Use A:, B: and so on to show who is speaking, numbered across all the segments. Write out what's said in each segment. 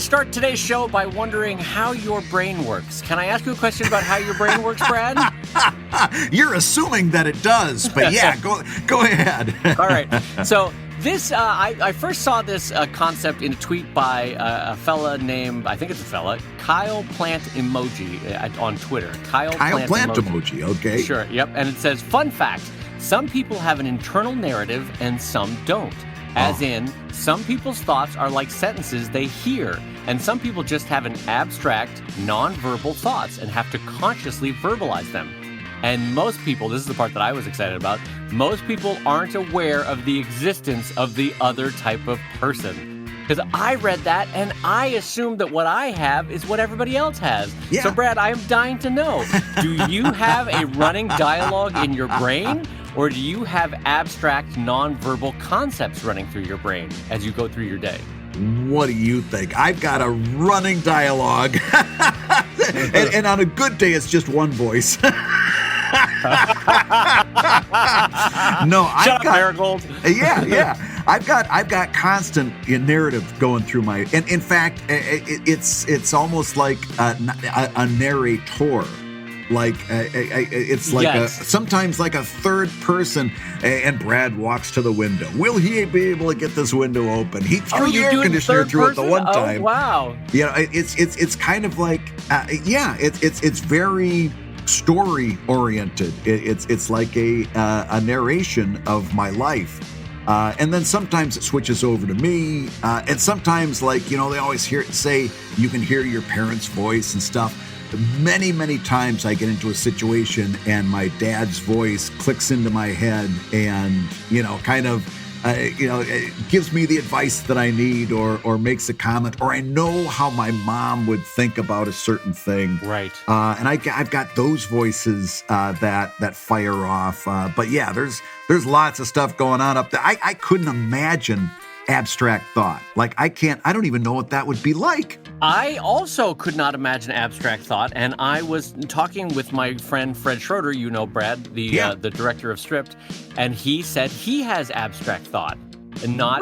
A: start today's show by wondering how your brain works. Can I ask you a question about how your brain works, Brad?
B: You're assuming that it does, but yeah, go ahead.
A: All right. So this, I first saw this concept in a tweet by a fella named, I think it's a fella, Kyle Plant Emoji on Twitter. Kyle Plant Emoji.
B: Okay.
A: Sure. Yep. And it says, fun fact, some people have an internal narrative and some don't. As in, some people's thoughts are like sentences they hear, and some people just have an abstract, non-verbal thoughts and have to consciously verbalize them. And most people, this is the part that I was excited about, most people aren't aware of the existence of the other type of person. Because I read that, and I assumed that what I have is what everybody else has.
B: Yeah.
A: So, Brad, I am dying to know, do you have a running dialogue in your brain? Or do you have abstract, non-verbal concepts running through your brain as you go through your day?
B: What do you think? I've got a running dialogue. and on a good day, it's just one voice.
A: Shut up, Marigold.
B: Yeah. I've got constant narrative going through my, and in fact, it's almost like a narrator. Like it's like sometimes like a third person, and Brad walks to the window. Will he be able to get this window open? He threw the air conditioner through it the one time.
A: Oh, wow!
B: You know, it's kind of like it's very story oriented. It's like a narration of my life. And then sometimes it switches over to me, and sometimes, like, they always say you can hear your parents' voice and stuff. Many, many times I get into a situation and my dad's voice clicks into my head and, gives me the advice that I need or makes a comment, or I know how my mom would think about a certain thing.
A: Right.
B: And I've got those voices that fire off. But yeah, there's lots of stuff going on up there. I couldn't imagine abstract thought. Like, I don't even know what that would be like.
A: I also could not imagine abstract thought, and I was talking with my friend Fred Schroeder, Brad, the director of Stripped, and he said he has abstract thought and not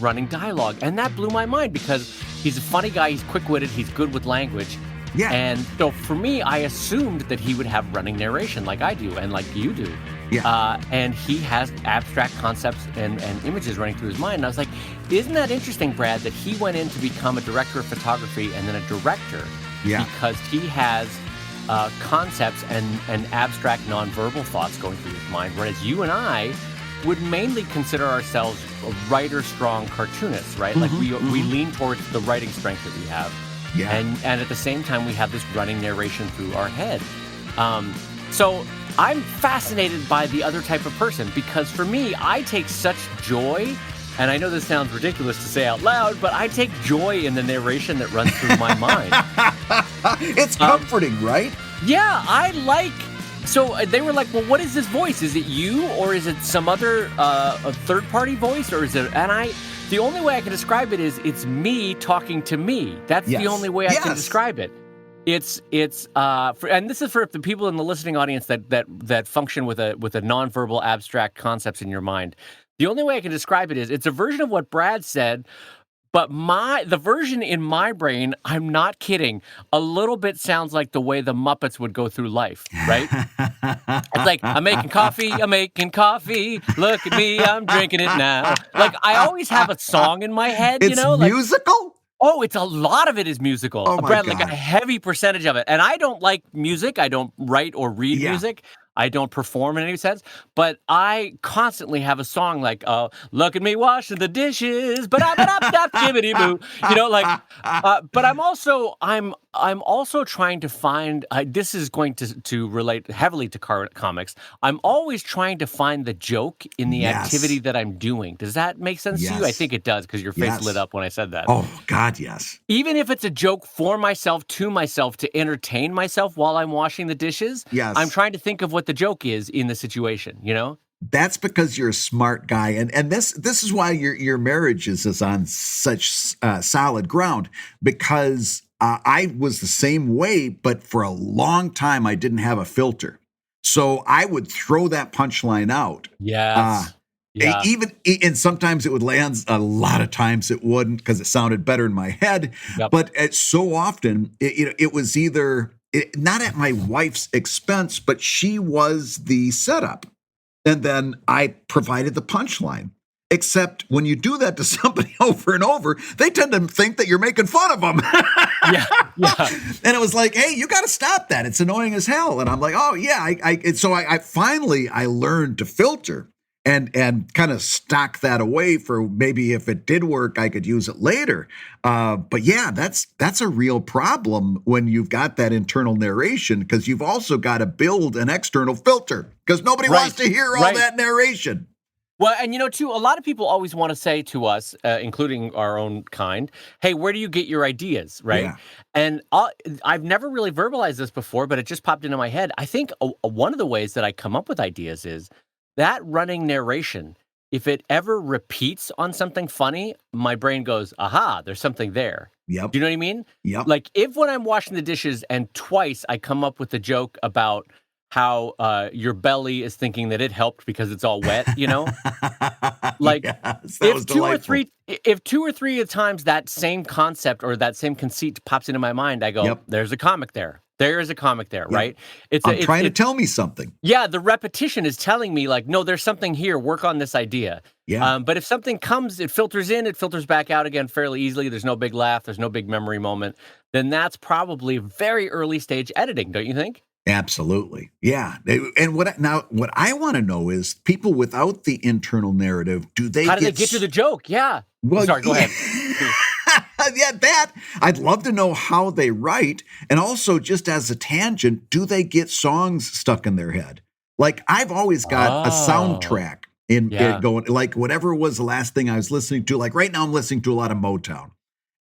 A: running dialogue. And that blew my mind because he's a funny guy, he's quick-witted, he's good with language.
B: Yeah.
A: And so for me, I assumed that he would have running narration like I do and like you do.
B: Yeah.
A: And he has abstract concepts and images running through his mind. And I was like, isn't that interesting, Brad, that he went in to become a director of photography and then a director?
B: Yeah.
A: Because he has concepts and abstract nonverbal thoughts going through his mind, whereas you and I would mainly consider ourselves writer-strong cartoonists, right? Like we lean towards the writing strength that we have.
B: Yeah.
A: And at the same time, we have this running narration through our head. So I'm fascinated by the other type of person because for me, I take such joy, and I know this sounds ridiculous to say out loud, but I take joy in the narration that runs through my mind.
B: It's comforting, right?
A: Yeah, so they were like, well, what is this voice? Is it you, or is it some other a third-party voice, or is it, the only way I can describe it is it's me talking to me. That's the only way I can describe it. It's and this is for the people in the listening audience that function with a nonverbal abstract concepts in your mind. The only way I can describe it is it's a version of what Brad said, but the version in my brain, I'm not kidding, a little bit sounds like the way the Muppets would go through life, right? It's like, I'm making coffee, look at me, I'm drinking it now. Like, I always have a song in my head,
B: It's musical?
A: Oh, it's a lot of it is musical.
B: Oh my
A: Brad,
B: God.
A: like a heavy percentage of it. And I don't like music. I don't write or read music. I don't perform in any sense, but I constantly have a song like, look at me washing the dishes, but boo. But I'm also trying to find, this is going to relate heavily to comics. I'm always trying to find the joke in the activity that I'm doing. Does that make sense to you? I think it does, because your face lit up when I said that.
B: Oh, God, yes.
A: Even if it's a joke for myself, to myself, to entertain myself while I'm washing the dishes, I'm trying to think of what the joke is in the situation,
B: That's because you're a smart guy, and this is why your marriage is on such solid ground, because I was the same way, but for a long time I didn't have a filter, so I would throw that punchline out.
A: Yes. Yeah.
B: And sometimes it would land, a lot of times it wouldn't, because it sounded better in my head.
A: Yep.
B: But so often it was either not at my wife's expense, but she was the setup, and then I provided the punchline. Except when you do that to somebody over and over, they tend to think that you're making fun of them.
A: Yeah.
B: And it was like, hey, you got to stop that. It's annoying as hell. And I'm like, oh yeah. I finally learned to filter and kind of stock that away for maybe if it did work, I could use it later. But yeah, that's a real problem when you've got that internal narration, because you've also got to build an external filter, because nobody wants to hear all that narration.
A: Well, and too, a lot of people always want to say to us, including our own kind, hey, where do you get your ideas, right?
B: Yeah.
A: And I've never really verbalized this before, but it just popped into my head. I think one of the ways that I come up with ideas is that running narration. If it ever repeats on something funny, my brain goes, aha, there's something there.
B: Yep.
A: Do you know what I mean?
B: Yep.
A: Like if when I'm washing the dishes and twice I come up with a joke about how your belly is thinking that it helped because it's all wet, like
B: yes,
A: if two or three times that same concept or that same conceit pops into my mind, I go, there's a comic there. There is a comic there, right?
B: It's trying to tell me something.
A: Yeah, the repetition is telling me like, no, there's something here. Work on this idea.
B: Yeah.
A: But if something comes, it filters in, it filters back out again fairly easily. There's no big laugh. There's no big memory moment. Then that's probably very early stage editing, don't you think?
B: Absolutely. Yeah. And what I want to know is, people without the internal narrative, how
A: do they get to the joke? Yeah. Well, sorry, go ahead.
B: Yeah, that I'd love to know how they write. And also, just as a tangent, do they get songs stuck in their head? Like, I've always got a soundtrack in going, like whatever was the last thing I was listening to. Like right now I'm listening to a lot of Motown.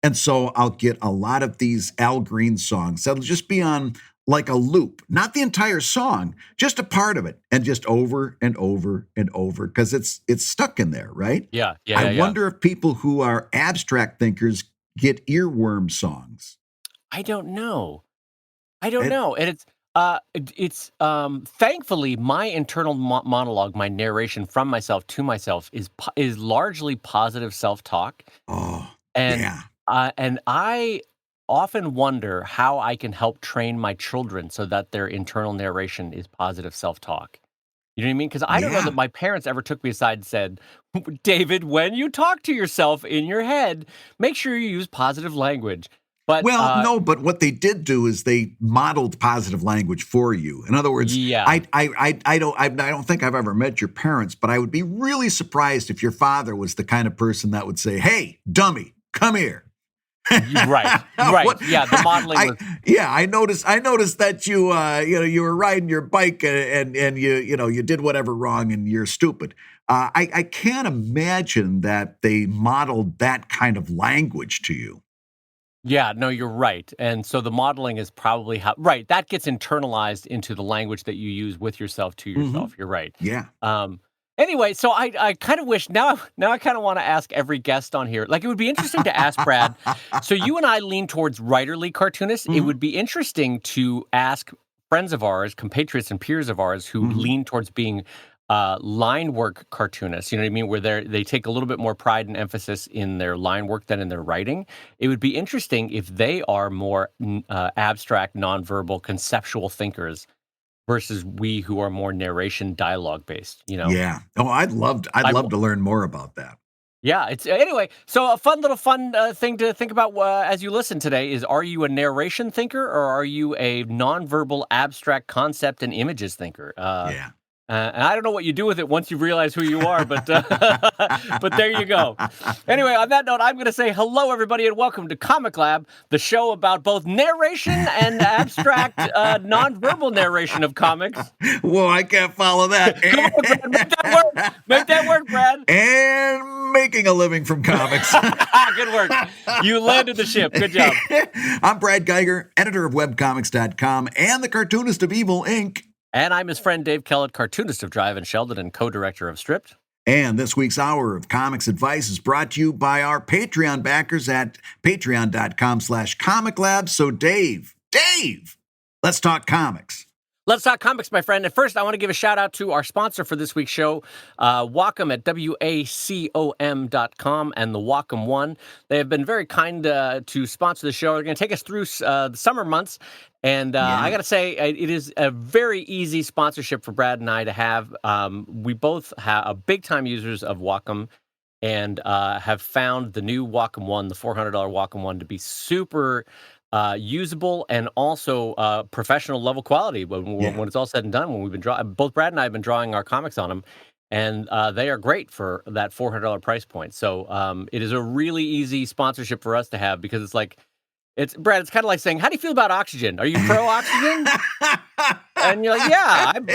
B: And so I'll get a lot of these Al Green songs that'll just be on like a loop, not the entire song, just a part of it, and just over and over and over, because it's stuck in there, right?
A: Yeah.
B: I wonder if people who are abstract thinkers get earworm songs.
A: I don't know. And it's thankfully my internal monologue, my narration from myself to myself is largely positive self-talk.
B: Oh,
A: and
B: yeah.
A: And I often wonder how I can help train my children so that their internal narration is positive self-talk. You know what I mean? Because I don't know that my parents ever took me aside and said, David, when you talk to yourself in your head, make sure you use positive language. But
B: no, but what they did do is they modeled positive language for you. In other words, I don't think I've ever met your parents, but I would be really surprised if your father was the kind of person that would say, hey, dummy, come here.
A: Right. Yeah, the modeling was...
B: I noticed that you were riding your bike and you did whatever wrong and you're stupid. I can't imagine that they modeled that kind of language to you.
A: Yeah, no, you're right. And so the modeling is probably that gets internalized into the language that you use with yourself to yourself. Mm-hmm. You're right.
B: Yeah.
A: Anyway, so I kind of wish now I kind of want to ask every guest on here. Like, it would be interesting to ask Brad. So you and I lean towards writerly cartoonists. Mm-hmm. It would be interesting to ask friends of ours, compatriots and peers of ours who mm-hmm. lean towards being line work cartoonists. You know what I mean? Where they take a little bit more pride and emphasis in their line work than in their writing. It would be interesting if they are more abstract, nonverbal, conceptual thinkers versus we who are more narration dialogue based,
B: Yeah. Oh, I'd love to learn more about that.
A: Yeah. Anyway, so a fun thing to think about as you listen today is, are you a narration thinker or are you a nonverbal abstract concept and images thinker?
B: Yeah.
A: And I don't know what you do with it once you realize who you are, but but there you go. Anyway, on that note, I'm going to say hello, everybody, and welcome to ComicLab, the show about both narration and abstract nonverbal narration of comics.
B: Whoa, I can't follow that.
A: Come on, Brad, make that work. Make that work, Brad.
B: And making a living from comics.
A: Good work. You landed the ship. Good job.
B: I'm Brad Geiger, editor of webcomics.com and the cartoonist of Evil Inc.
A: And I'm his friend Dave Kellett, cartoonist of Drive and Sheldon and co-director of Stripped.
B: And this week's Hour of Comics Advice is brought to you by our Patreon backers at patreon.com/ComicLab. So Dave, let's talk comics.
A: Let's talk comics, my friend. And first, I want to give a shout out to our sponsor for this week's show, Wacom at WACOM.com and the Wacom One. They have been very kind to sponsor the show. They're going to take us through the summer months. And I got to say, it is a very easy sponsorship for Brad and I to have. We both are big-time users of Wacom and have found the new Wacom One, the $400 Wacom One, to be super usable and also professional level quality when it's all said and done. When we've been both Brad and I have been drawing our comics on them, and they are great for that $400 price point. So it is a really easy sponsorship for us to have because it's like, Brad, it's kind of like saying, how do you feel about oxygen? Are you pro oxygen? And you're like, I am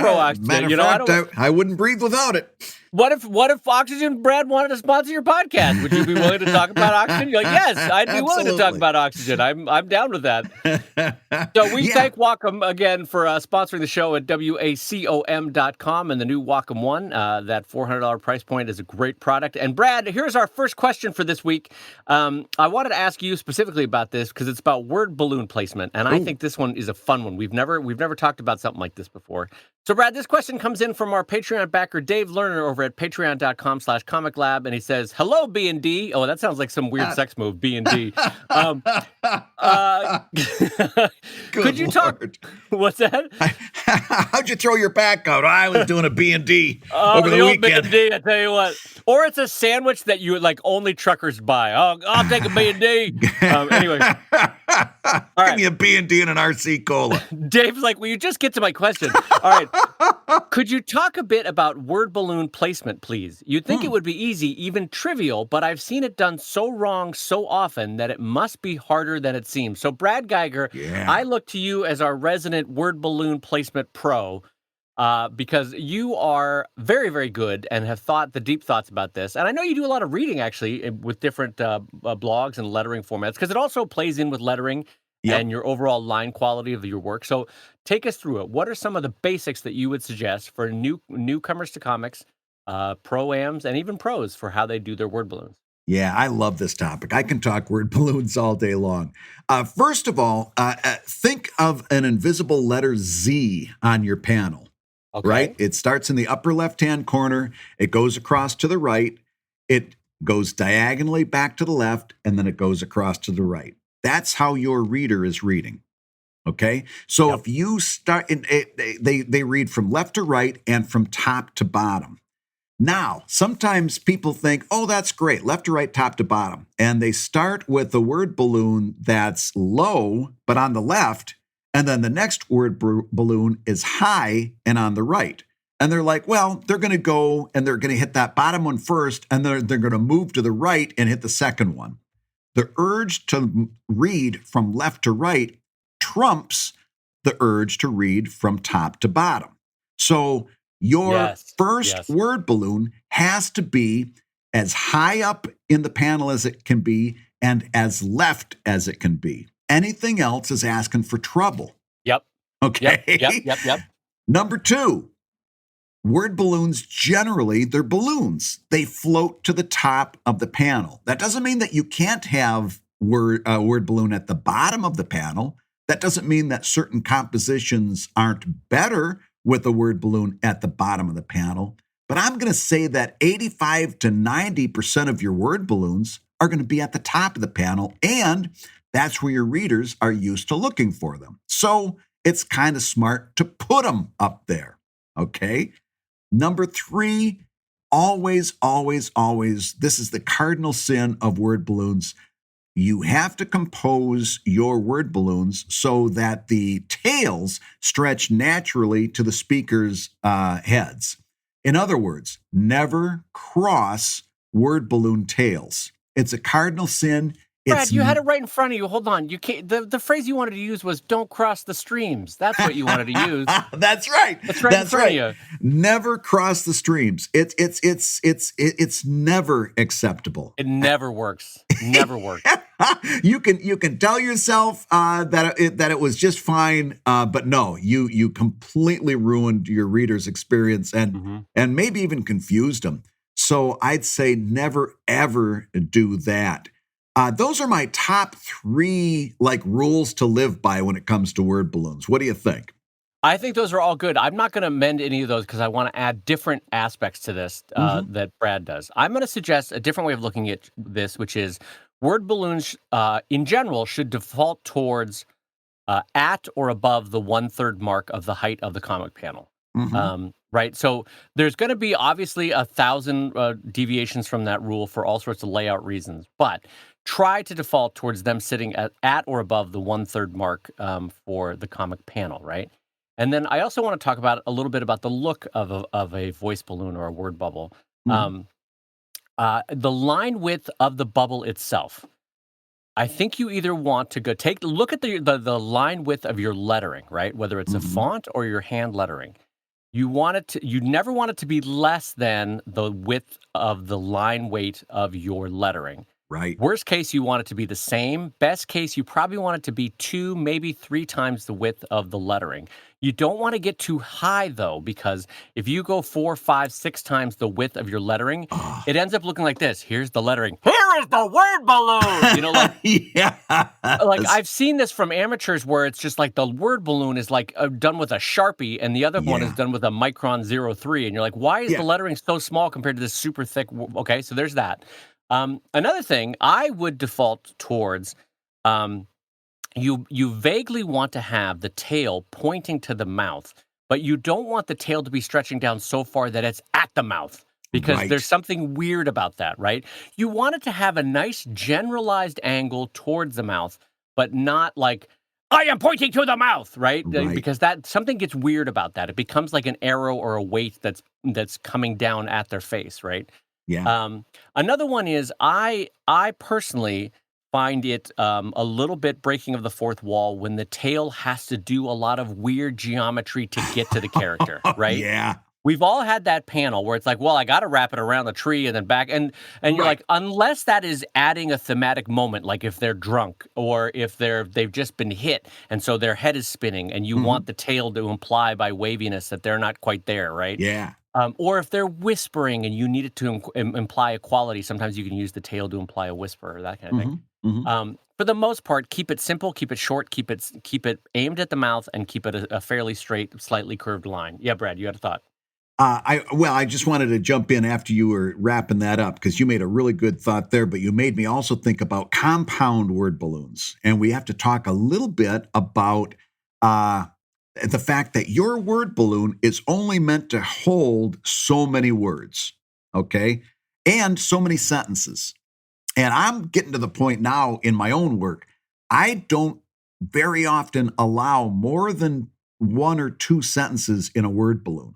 A: pro oxygen.
B: Matter of fact, I wouldn't breathe without it.
A: What if Oxygen Brad wanted to sponsor your podcast? Would you be willing to talk about oxygen? You're like, yes, I'd be willing to talk about oxygen. I'm down with that. So we thank Wacom again for sponsoring the show at WACOM.com and the new Wacom One. That $400 price point is a great product. And Brad, here's our first question for this week. I wanted to ask you specifically about this because it's about word balloon placement, and I think this one is a fun one. We've never talked about something like this before. So, Brad, this question comes in from our Patreon backer, Dave Lerner, over at patreon.com/ComicLab, and he says, hello, B&D. Oh, that sounds like some weird sex move, B&D. Could you talk? What's that?
B: How'd you throw your back out? I was doing a B&D over the weekend.
A: B&D, I tell you what. Or it's a sandwich that you like only truckers buy. Oh, I'll take a B&D. Anyway. All right.
B: Give me a B&D and an RC Cola.
A: Dave's like, will you just get to my question? All right. Could you talk a bit about word balloon placement, please? You'd think it would be easy, even trivial, but I've seen it done so wrong so often that it must be harder than it seems. So, Brad Geiger, I look to you as our resident word balloon placement pro because you are very, very good and have thought the deep thoughts about this. And I know you do a lot of reading, actually, with different blogs and lettering formats because it also plays in with lettering and your overall line quality of your work. So take us through it. What are some of the basics that you would suggest for newcomers to comics, pro-ams, and even pros for how they do their word balloons?
B: Yeah, I love this topic. I can talk word balloons all day long. First of all, think of an invisible letter Z on your panel, right? It starts in the upper left-hand corner. It goes across to the right. It goes diagonally back to the left, and then it goes across to the right. That's how your reader is reading. Okay. So if you start, they read from left to right and from top to bottom. Now, sometimes people think, oh, that's great. Left to right, top to bottom. And they start with the word balloon that's low, but on the left. And then the next word balloon is high and on the right. And they're like, well, they're going to go and they're going to hit that bottom one first. And they're going to move to the right and hit the second one. The urge to read from left to right trumps the urge to read from top to bottom. So your first word balloon has to be as high up in the panel as it can be and as left as it can be. Anything else is asking for trouble.
A: Yep.
B: Okay.
A: Yep.
B: Number 2, word balloons, generally, they're balloons. They float to the top of the panel. That doesn't mean that you can't have word balloon at the bottom of the panel. That doesn't mean that certain compositions aren't better with a word balloon at the bottom of the panel. But I'm going to say that 85 to 90% of your word balloons are going to be at the top of the panel, and that's where your readers are used to looking for them. So it's kind of smart to put them up there, okay? Number 3, always, this is the cardinal sin of word balloons. You have to compose your word balloons so that the tails stretch naturally to the speaker's heads. In other words, never cross word balloon tails. It's a cardinal sin.
A: Brad, you had it right in front of you. Hold on. You can't. The phrase you wanted to use was "Don't cross the streams." That's what you wanted to use.
B: That's right.
A: That's right in front of you.
B: Never cross the streams. It's never acceptable.
A: It never works. Never works.
B: You can tell yourself that it was just fine, but no, you completely ruined your reader's experience and maybe even confused them. So I'd say never ever do that. Those are my top 3 rules to live by when it comes to word balloons. What do you think?
A: I think those are all good. I'm not going to amend any of those because I want to add different aspects to this
B: Mm-hmm.
A: that Brad does. I'm going to suggest a different way of looking at this, which is word balloons in general should default towards at or above the 1/3 mark of the height of the comic panel.
B: Mm-hmm.
A: Right. So there's going to be obviously 1,000 deviations from that rule for all sorts of layout reasons, but try to default towards them sitting at or above the 1/3 mark for the comic panel. Right. And then I also want to talk about a little bit about the look of a voice balloon or a word bubble.
B: Mm-hmm.
A: Um, the line width of the bubble itself. I think you either want to look at the line width of your lettering, right? Whether it's a
B: Mm-hmm.
A: font or your hand lettering. You never want it to be less than the width of the line weight of your lettering.
B: Right.
A: Worst case, you want it to be the same. Best case, you probably want it to be 2, maybe 3 times the width of the lettering. You don't want to get too high, though, because if you go 4, 5, 6 times the width of your lettering,
B: Oh.
A: it ends up looking like this. Here's the lettering. Here is the word balloon.
B: Yeah.
A: Like I've seen this from amateurs where it's just like the word balloon is like done with a Sharpie and the other one is
B: Yeah.
A: done with a Micron 03. And you're like, why is
B: Yeah.
A: the lettering so small compared to this super thick? Okay, so there's that. Another thing I would default towards, you vaguely want to have the tail pointing to the mouth, but you don't want the tail to be stretching down so far that it's at the mouth because
B: Right.
A: there's something weird about that, right? You want it to have a nice generalized angle towards the mouth, but not like I am pointing to the mouth, right?
B: Right.
A: Because that something gets weird about that. It becomes like an arrow or a weight that's coming down at their face, right?
B: Yeah.
A: Another one is I personally find it a little bit breaking of the fourth wall when the tail has to do a lot of weird geometry to get to the character, right?
B: Yeah.
A: We've all had that panel where it's like, well, I got to wrap it around the tree and then back, and you're
B: Right.
A: like, unless that is adding a thematic moment, like if they're drunk or if they've just been hit and so their head is spinning, and you
B: Mhm.
A: want the tail to imply by waviness that they're not quite there, right?
B: Yeah.
A: Or if they're whispering and you need it to imply a quality, sometimes you can use the tail to imply a whisper or that kind of thing.
B: Mm-hmm. Mm-hmm.
A: For the most part, keep it simple, keep it short, keep it aimed at the mouth, and keep it a fairly straight, slightly curved line. Yeah, Brad, you had a thought.
B: I just wanted to jump in after you were wrapping that up because you made a really good thought there, but you made me also think about compound word balloons. And we have to talk a little bit about the fact that your word balloon is only meant to hold so many words, okay? And so many sentences. And I'm getting to the point now in my own work, I don't very often allow more than 1 or 2 sentences in a word balloon.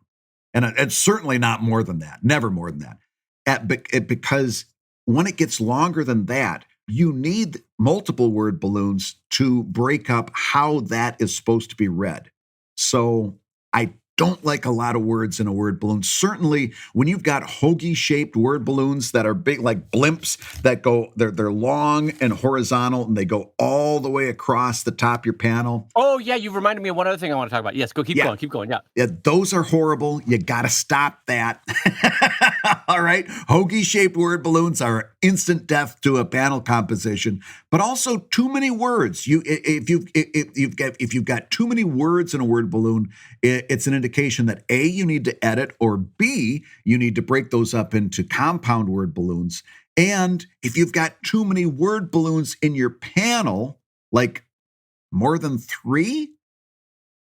B: And it's certainly not more than that, never more than that. Because when it gets longer than that, you need multiple word balloons to break up how that is supposed to be read. So I don't like a lot of words in a word balloon. Certainly when you've got hoagie-shaped word balloons that are big like blimps that go, they're long and horizontal and they go all the way across the top of your panel.
A: Oh, yeah, you reminded me of one other thing I want to talk about. Yes, keep going, yeah.
B: Yeah, those are horrible. You got to stop that. All right. Hoagie-shaped word balloons are instant death to a panel composition, but also too many words. If you've got too many words in a word balloon, it's an indication that A, you need to edit, or B, you need to break those up into compound word balloons. And if you've got too many word balloons in your panel, like more than 3,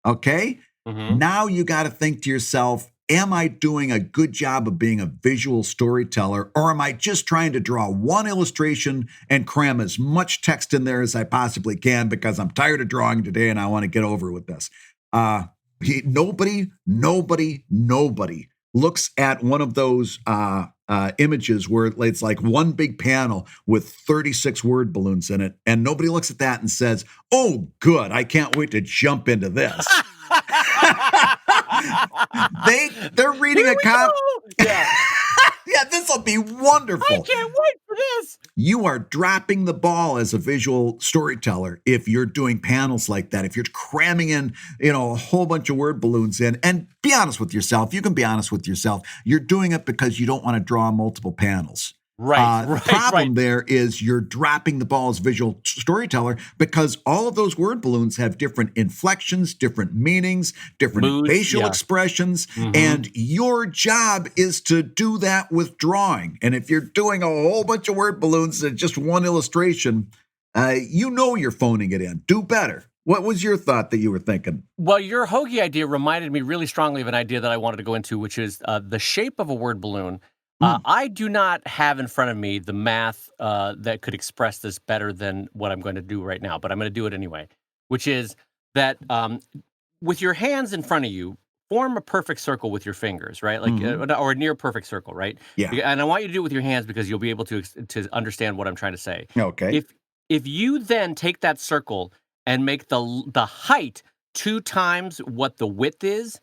B: okay,
A: Mhm.
B: now you got to think to yourself, am I doing a good job of being a visual storyteller, or am I just trying to draw one illustration and cram as much text in there as I possibly can because I'm tired of drawing today and I want to get over with this? Nobody looks at one of those images where it's like one big panel with 36 word balloons in it, and nobody looks at that and says, "Oh, good! I can't wait to jump into this." They're reading
A: Here
B: a
A: we
B: cop.
A: go! Yeah.
B: Yeah, this will be wonderful.
A: I can't wait for this.
B: You are dropping the ball as a visual storyteller if you're doing panels like that. If you're cramming in, a whole bunch of word balloons in, and be honest with yourself. You can be honest with yourself. You're doing it because you don't want to draw multiple panels.
A: Right,
B: The
A: right, right.
B: problem there is you're dropping the ball as visual storyteller because all of those word balloons have different inflections, different meanings, different
A: Moods,
B: facial
A: yeah.
B: expressions,
A: Hmm.
B: and your job is to do that with drawing. And if you're doing a whole bunch of word balloons and just one illustration, you know you're phoning it in. Do better. What was your thought that you were thinking?
A: Well, your hoagie idea reminded me really strongly of an idea that I wanted to go into, which is the shape of a word balloon.
B: Mm,
A: I do not have in front of me the math that could express this better than what I'm going to do right now, but I'm going to do it anyway, which is that with your hands in front of you, form a perfect circle with your fingers, right? Like,
B: hmm
A: or a near perfect circle, right?
B: Yeah.
A: And I want you to do it with your hands because you'll be able to understand what I'm trying to say.
B: Okay.
A: If if you then take that circle and make the height 2 times what the width is,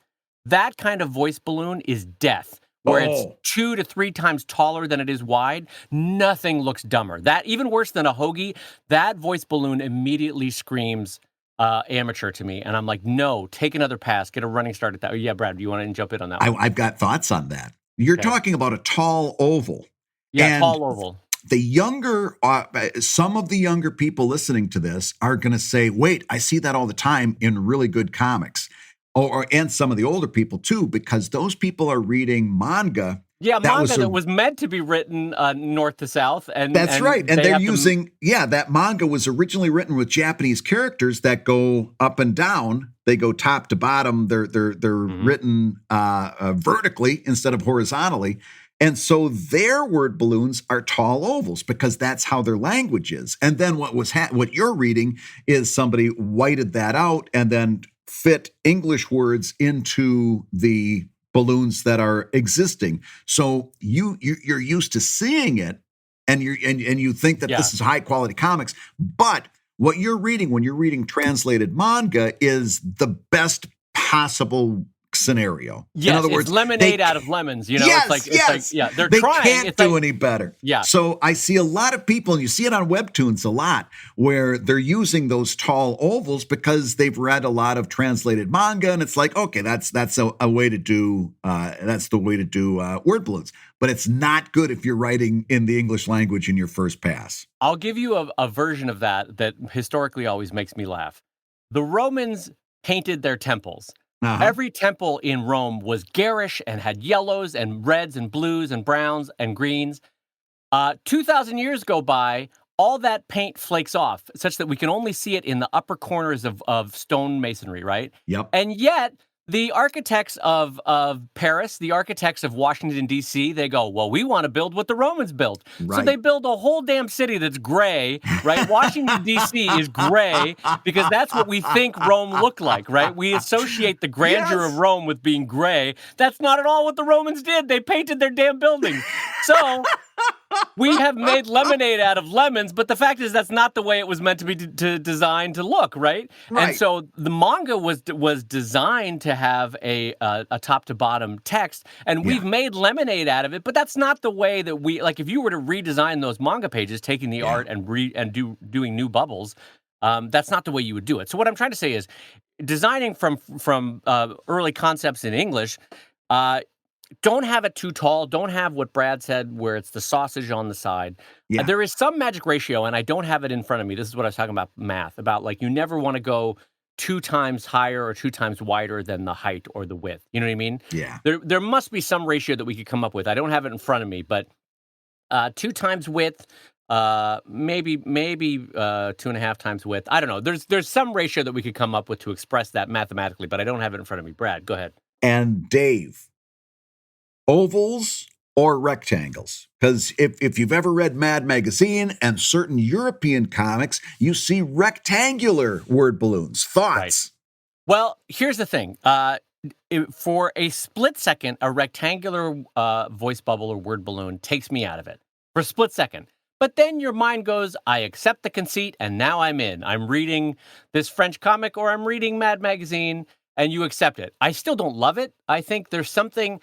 A: that kind of voice balloon is death, where it's
B: Oh,
A: 2 to 3 times taller than it is wide. Nothing looks dumber. That even worse than a hoagie, that voice balloon immediately screams, amateur to me, and I'm like, "No, take another pass, get a running start at that." Yeah, Brad, do you wanna jump in on that one?
B: I've got thoughts on that. You're
A: Okay.
B: talking about a tall oval.
A: Yeah,
B: And
A: tall oval.
B: the younger, some of the younger people listening to this are going to say, wait, I see that all the time in really good comics. And some of the older people too, because those people are reading manga.
A: Yeah,
B: That was
A: manga that
B: a
A: was meant to be written, north to south,
B: That's
A: and
B: right. And
A: they
B: they're
A: have to.
B: using, yeah, that manga was originally written with Japanese characters that go up and down. They go top to bottom. They're
A: Mhm.
B: written vertically instead of horizontally. And so their word balloons are tall ovals because that's how their language is. And then what you're reading is somebody whited that out and then fit English words into the balloons that are existing. So you're used to seeing it, and you think that
A: Yeah.
B: this is high quality comics, but what you're reading when you're reading translated manga is the best possible scenario. In
A: Yes,
B: other
A: it's
B: words, they
A: lemonade out of lemons,
B: yes,
A: it's like,
B: yes,
A: yeah, they're
B: they
A: trying,
B: can't
A: it's
B: do
A: like
B: any better.
A: yeah.
B: So I see a lot of people, and you see it on webtoons a lot, where they're using those tall ovals because they've read a lot of translated manga, and it's like, okay, that's a way to do that's the way to do word balloons. But it's not good if you're writing in the English language in your first pass.
A: I'll give you a version of that historically always makes me laugh. The Romans painted their temples.
B: Uh huh.
A: Every temple in Rome was garish and had yellows and reds and blues and browns and greens. 2,000 years go by, all that paint flakes off, such that we can only see it in the upper corners of stone masonry, right?
B: Yep.
A: And yet, the architects of Paris, the architects of Washington, D.C., they go, well, we want to build what the Romans built. So
B: Right.
A: they build a whole damn city that's gray, right? Washington, D.C. is gray because that's what we think Rome looked like, right? We associate the grandeur of
B: Yes.
A: Rome with being gray. That's not at all what the Romans did. They painted their damn buildings. So we have made lemonade out of lemons, but the fact is that's not the way it was meant to be designed to look, right? And
B: Right.
A: so the manga was designed to have a top to bottom text, and
B: Yeah.
A: we've made lemonade out of it. But that's not the way that we like. If you were to redesign those manga pages, taking the
B: Yeah.
A: art and doing new bubbles, that's not the way you would do it. So what I'm trying to say is, designing from early concepts in English. Uh, don't have it too tall. Don't have what Brad said, where it's the sausage on the side.
B: Yeah.
A: There is some magic ratio, and I don't have it in front of me. This is what I was talking about math, about like you never want to go 2 times higher or 2 times wider than the height or the width. You know what I mean?
B: Yeah.
A: There must be some ratio that we could come up with. I don't have it in front of me, but 2 times width, maybe 2.5 times width. I don't know. There's some ratio that we could come up with to express that mathematically, but I don't have it in front of me. Brad, go ahead.
B: And Dave, ovals or rectangles? Because if you've ever read Mad Magazine and certain European comics, you see rectangular word balloons.
A: Right.
B: Thoughts?
A: Well, here's the thing. For a split second, a rectangular voice bubble or word balloon takes me out of it for a split second. But then your mind goes, I accept the conceit, and now I'm in. I'm reading this French comic or I'm reading Mad Magazine, and you accept it. I still don't love it. I think there's something.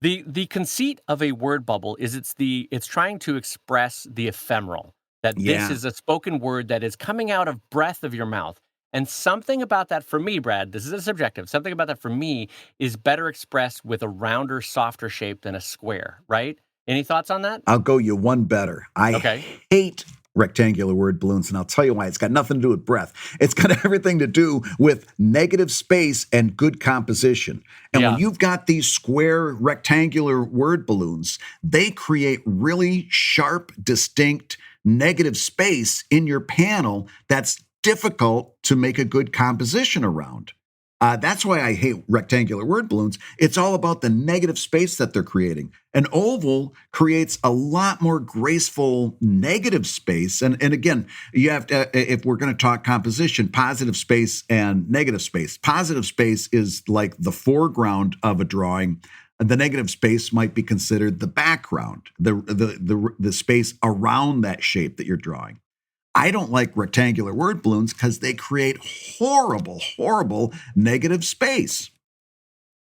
A: The conceit of a word bubble is it's trying to express the ephemeral, that this
B: Yeah.
A: is a spoken word that is coming out of breath of your mouth. And something about that for me, Brad, this is a subjective, something about that for me is better expressed with a rounder, softer shape than a square, right? Any thoughts on that?
B: I'll go you one better. I
A: Okay.
B: hate rectangular word balloons, and I'll tell you why. It's got nothing to do with breath. It's got everything to do with negative space and good composition. And when
A: Yeah.
B: you've got these square rectangular word balloons, they create really sharp, distinct negative space in your panel that's difficult to make a good composition around. That's why I hate rectangular word balloons. It's all about the negative space that they're creating. An oval creates a lot more graceful negative space. And again, you have to, if we're going to talk composition, positive space and negative space. Positive space is like the foreground of a drawing. The negative space might be considered the background, the space around that shape that you're drawing. I don't like rectangular word balloons because they create horrible, horrible negative space.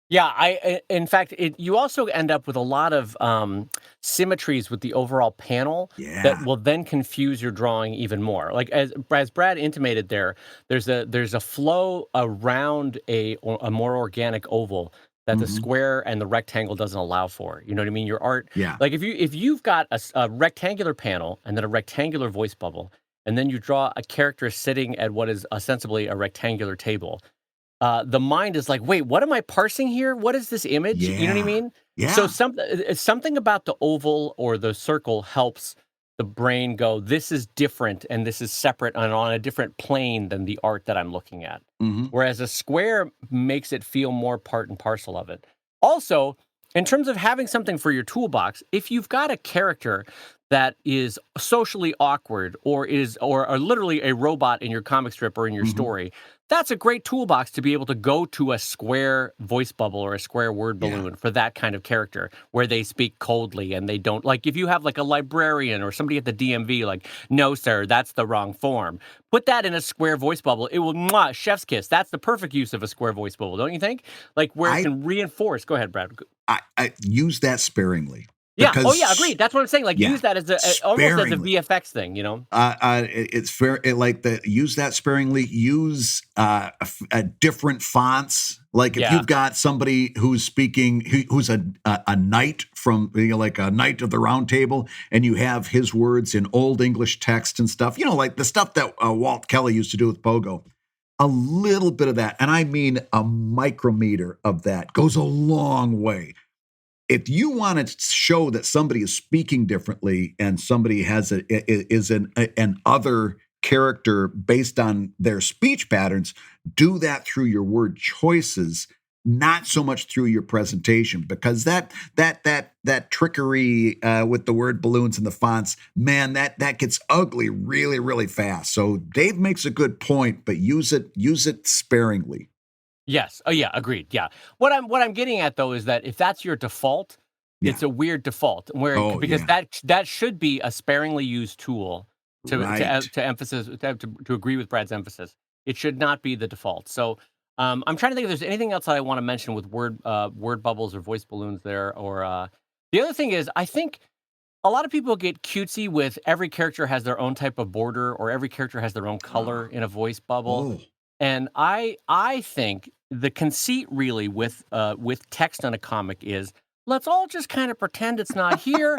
A: Yeah, in fact, you also end up with a lot of symmetries with the overall panel that
B: Yeah.
A: will then confuse your drawing even more. Like as Brad intimated there's a flow around a more organic oval that the
B: Hmm.
A: square and the rectangle doesn't allow for. You know what I mean? Your art,
B: Yeah.
A: like if you've got a rectangular panel and then a rectangular voice bubble, and then you draw a character sitting at what is ostensibly a rectangular table, the mind is like, wait, what am I parsing here? What is this image? You know what I
B: Yeah.
A: mean? So
B: Yeah.
A: something about the oval or the circle helps the brain go, this is different and this is separate and on a different plane than the art that I'm looking at.
B: Hmm.
A: Whereas a square makes it feel more part and parcel of it. Also, in terms of having something for your toolbox, if you've got a character that is socially awkward or literally a robot in your comic strip or in your
B: Hmm.
A: story, that's a great toolbox to be able to go to a square voice bubble or a square word
B: Yeah.
A: balloon for that kind of character where they speak coldly and they don't, like, if you have like a librarian or somebody at the DMV, like, no, sir, that's the wrong form. Put that in a square voice bubble. It will, chef's kiss. That's the perfect use of a square voice bubble, don't you think? Like where it
B: I,
A: can reinforce. Go ahead, Brad.
B: I use that sparingly
A: Yeah. Oh, yeah.
B: because,
A: agreed. That's what I'm saying. Like
B: yeah,
A: use that as almost as a
B: sparingly.
A: VFX thing, you know?
B: It's fair. Use that sparingly. Use different fonts. Like if
A: Yeah.
B: you've got somebody who's speaking, who's a knight from, like a knight of the Round Table, and you have his words in Old English text and stuff. Like the stuff that Walt Kelly used to do with Pogo. A little bit of that, and I mean a micrometer of that, goes a long way. If you want to show that somebody is speaking differently and somebody is an other character based on their speech patterns, do that through your word choices, not so much through your presentation, because that trickery with the word balloons and the fonts, man, that gets ugly really, really fast. So Dave makes a good point, but use it sparingly.
A: Yes. Oh, yeah. Agreed. Yeah. What I'm getting at though is that if that's your default,
B: Yeah.
A: it's a weird default
B: Oh
A: because
B: yeah.
A: that should be a sparingly used tool
B: Right.
A: to emphasis to agree with Brad's emphasis. It should not be the default. So I'm trying to think if there's anything else that I want to mention with word bubbles or voice balloons there. Or the other thing is, I think a lot of people get cutesy with every character has their own type of border or every character has their own color
B: Oh.
A: in a voice bubble.
B: Oh.
A: And I think the conceit really with text on a comic is let's all just kind of pretend it's not here.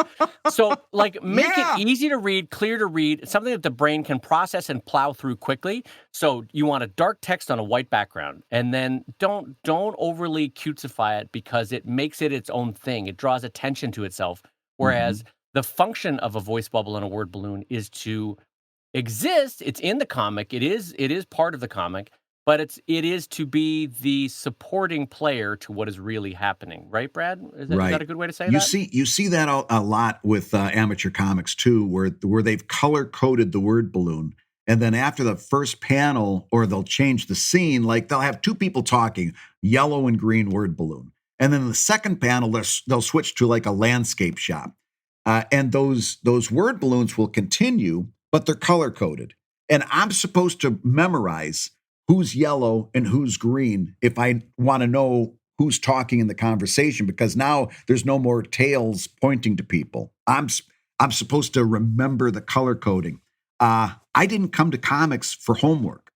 A: So like make it
B: Yeah.
A: easy to read, clear to read, something that the brain can process and plow through quickly. So you want a dark text on a white background, and then don't overly cutesify it because it makes it its own thing. It draws attention to itself.
B: Hmm.
A: Whereas the function of a voice bubble and a word balloon is to exist. It's in the comic. It is part of the comic, but it is to be the supporting player to what is really happening. Right, Brad? Is that
B: Right.
A: a good way to say
B: You
A: that?
B: see, you see that a lot with amateur comics too, where they've color coded the word balloon, and then after the first panel, or they'll change the scene. Like they'll have two people talking, yellow and green word balloon, and then in the second panel they'll switch to like a landscape shot, and those word balloons will continue, but they're color coded, and I'm supposed to memorize who's yellow and who's green if I want to know who's talking in the conversation, because now there's no more tails pointing to people. I'm supposed to remember the color coding. I didn't come to comics for homework.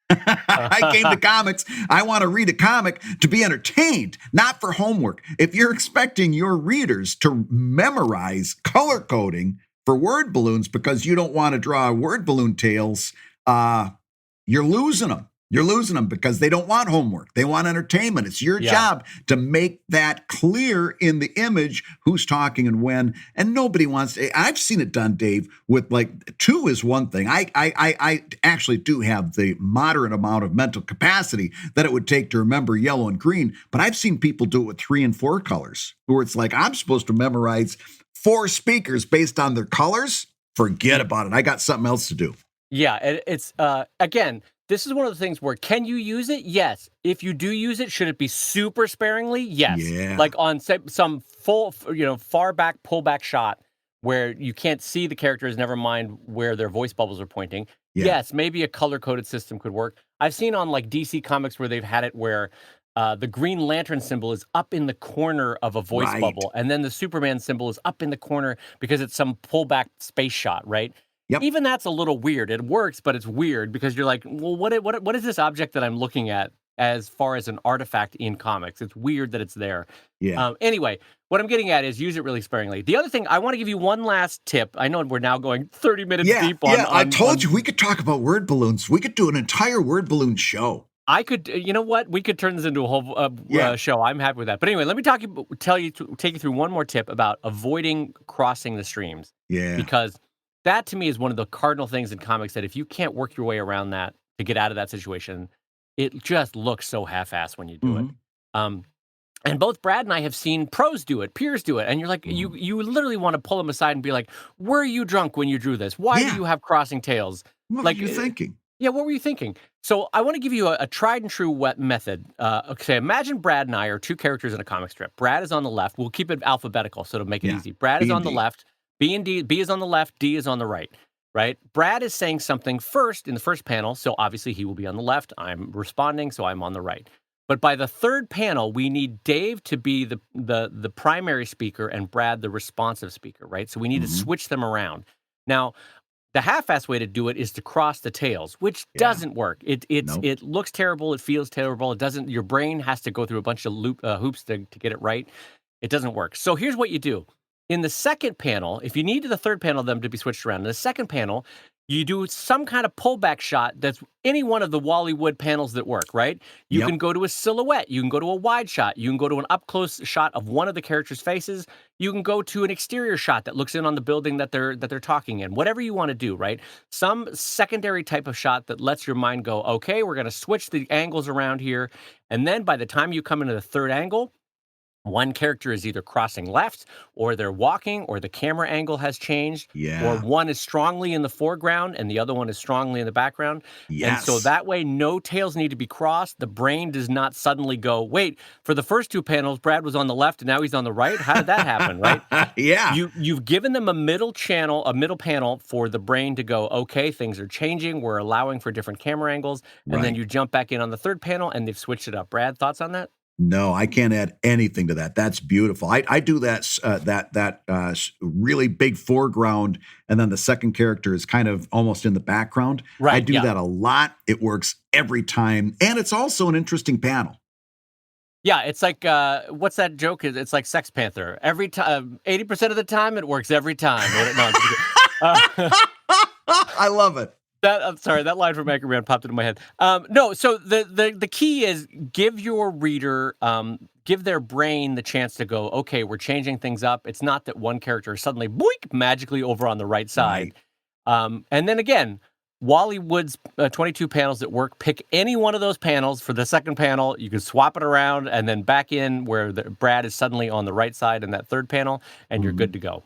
B: I came to comics. I want to read a comic to be entertained, not for homework. If you're expecting your readers to memorize color coding for word balloons because you don't want to draw word balloon tales, you're losing them. You're losing them because they don't want homework. They want entertainment. It's your job to make that clear in the image, who's talking and when. And nobody wants to. I've seen it done, Dave, with like 2 is one thing. I actually do have the moderate amount of mental capacity that it would take to remember yellow and green. But I've seen people do it with 3 and 4 colors, where it's like, I'm supposed to memorize 4 speakers based on their colors. Forget about it. I got something else to do.
A: Yeah, it's again, this is one of the things where, can you use it? Yes. If you do use it, should it be super sparingly? Yes.
B: Yeah.
A: Like on some full, far back, pull back shot where you can't see the characters, never mind where their voice bubbles are pointing. Yeah. Yes, maybe a color-coded system could work. I've seen on like DC Comics where they've had it where the Green Lantern symbol is up in the corner of a voice bubble, and then the Superman symbol is up in the corner because it's some pullback space shot, right? Yep. Even that's a little weird. It works, but it's weird because you're like, well, what is this object that I'm looking at as far as an artifact in comics? It's weird that it's there. Yeah. Anyway, what I'm getting at is use it really sparingly. The other thing, I want to give you one last tip. I know we're now going 30 minutes deep on...
B: I told you we could talk about word balloons. We could do an entire word balloon show.
A: I could, you know what? We could turn this into a whole show. I'm happy with that. But anyway, let me take you through one more tip about avoiding crossing the streams. Yeah. Because that, to me, is one of the cardinal things in comics that if you can't work your way around that to get out of that situation, it just looks so half-assed when you do it. And both Brad and I have seen pros do it, peers do it, and you're like, you literally want to pull them aside and be like, were you drunk when you drew this? Why do you have crossing tails?
B: What were you thinking?
A: Yeah, what were you thinking? So I want to give you a tried and true method. Okay, imagine Brad and I are 2 characters in a comic strip. Brad is on the left. We'll keep it alphabetical so to make it easy. Brad is on the left. B is on the left, D is on the right? Brad is saying something first in the first panel, so obviously he will be on the left. I'm responding, so I'm on the right. But by the 3rd panel, we need Dave to be the primary speaker and Brad the responsive speaker, right? So we need to switch them around. Now, the half-assed way to do it is to cross the tails, which doesn't work. It looks terrible, it feels terrible, it doesn't. Your brain has to go through a bunch of hoops to get it right. It doesn't work. So here's what you do. In the 2nd panel, if you need the 3rd panel of them to be switched around, in the 2nd panel, you do some kind of pullback shot that's any one of the Wally Wood panels that work, right? You can go to a silhouette. You can go to a wide shot. You can go to an up-close shot of one of the characters' faces. You can go to an exterior shot that looks in on the building that they're talking in. Whatever you want to do, right? Some secondary type of shot that lets your mind go, okay, we're going to switch the angles around here. And then by the time you come into the 3rd angle, one character is either crossing left, or they're walking, or the camera angle has changed, or one is strongly in the foreground and the other one is strongly in the background. And so that way, no tails need to be crossed. The brain does not suddenly go, wait, for the first 2 panels, Brad was on the left and now he's on the right. How did that happen, right? You've given them a middle panel for the brain to go, okay, things are changing. We're allowing for different camera angles. And then you jump back in on the 3rd panel and they've switched it up. Brad, thoughts on that?
B: No, I can't add anything to that. That's beautiful. I do that really big foreground, and then the 2nd character is kind of almost in the background. Right. I do that a lot. It works every time, and it's also an interesting panel.
A: Yeah, it's like what's that joke? It's like Sex Panther. Every time, 80% of the time, it works every time.
B: I love it.
A: I'm sorry, that line from Anchorman popped into my head. No, so the key is give your reader, give their brain the chance to go, okay, we're changing things up. It's not that one character is suddenly, boink, magically over on the right side. Right. And then again, Wally Wood's 22 panels that work, pick any one of those panels for the 2nd panel. You can swap it around and then back in where Brad is suddenly on the right side in that 3rd panel, and you're good to go.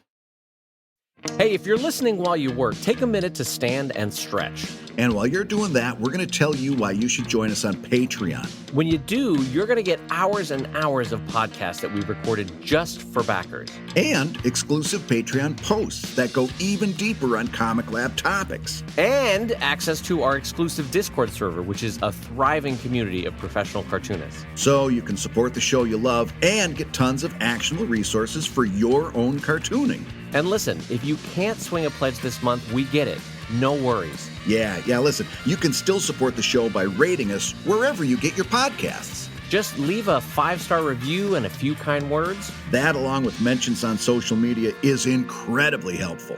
A: Hey, if you're listening while you work, take a minute to stand and stretch.
B: And while you're doing that, we're going to tell you why you should join us on Patreon.
A: When you do, you're going to get hours and hours of podcasts that we've recorded just for backers.
B: And exclusive Patreon posts that go even deeper on ComicLab topics.
A: And access to our exclusive Discord server, which is a thriving community of professional cartoonists.
B: So you can support the show you love and get tons of actionable resources for your own cartooning.
A: And listen, if you can't swing a pledge this month, we get it. No worries.
B: Yeah. Listen, you can still support the show by rating us wherever you get your podcasts.
A: Just leave a 5-star review and a few kind words.
B: That, along with mentions on social media, is incredibly helpful.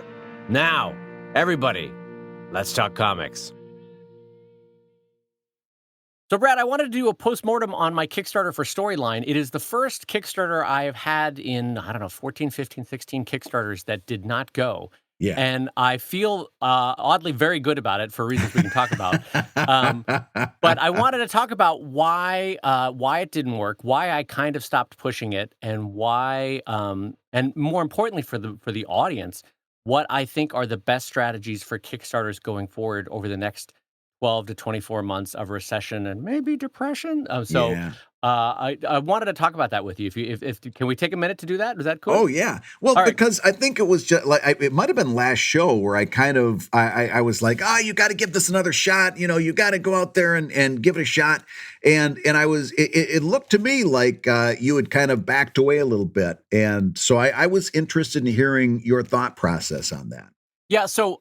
A: Now, everybody, let's talk comics. So, Brad, I wanted to do a postmortem on my Kickstarter for Storyline. It is the first Kickstarter I have had in, 14, 15, 16 Kickstarters that did not go.
B: Yeah.
A: And I feel oddly very good about it for reasons we can talk about. But I wanted to talk about why it didn't work, why I kind of stopped pushing it, and why, and more importantly for the audience, what I think are the best strategies for Kickstarters going forward over the next 12 to 24 months of recession and maybe depression.
B: Yeah.
A: I wanted to talk about that with you. If can we take a minute to do that? Is that cool?
B: Oh yeah. Well,
A: All right.
B: because I think it was just like it might have been last show where I kind of I was like, you got to give this another shot. You got to go out there and give it a shot. And I was it looked to me like you had kind of backed away a little bit, and so I was interested in hearing your thought process on that.
A: Yeah. So,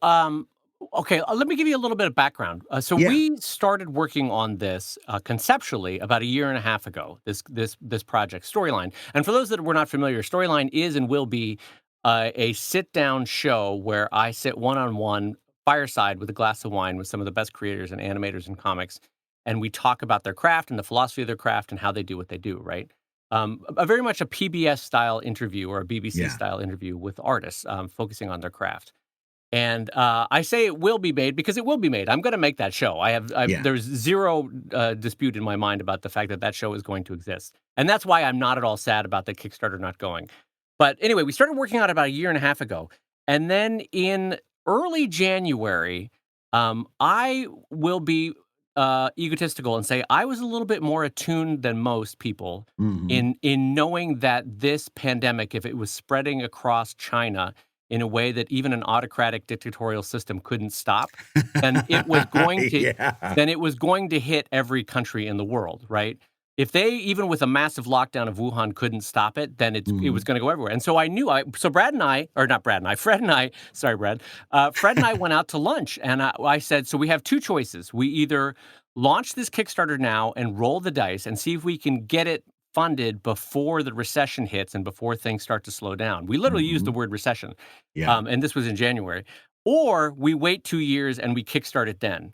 A: okay, let me give you a little bit of background.
B: Yeah.
A: We started working on this conceptually about a year and a half ago. This project, Storyline. And for those that were not familiar, Storyline is and will be a sit-down show where I sit one-on-one, fireside with a glass of wine with some of the best creators and animators in comics, and we talk about their craft and the philosophy of their craft and how they do what they do. Right. A very much a PBS style interview or a BBC style interview with artists focusing on their craft. And I say it will be made because it will be made. I'm going to make that show. There's zero dispute in my mind about the fact that that show is going to exist. And that's why I'm not at all sad about the Kickstarter not going. But anyway, we started working on it about a year and a half ago. And then in early January, I will be egotistical and say I was a little bit more attuned than most people in knowing that this pandemic, if it was spreading across China in a way that even an autocratic dictatorial system couldn't stop, then it was going to then it was going to hit every country in the world, right? If they, even with a massive lockdown of Wuhan, couldn't stop it, then it was going to go everywhere. And so I knew, Fred and I, Fred and I went out to lunch, and I said, so we have two choices. We either launch this Kickstarter now and roll the dice and see if we can get it funded before the recession hits and before things start to slow down. We literally used the word recession. And this was in January. Or we wait 2 years and we kickstart it then.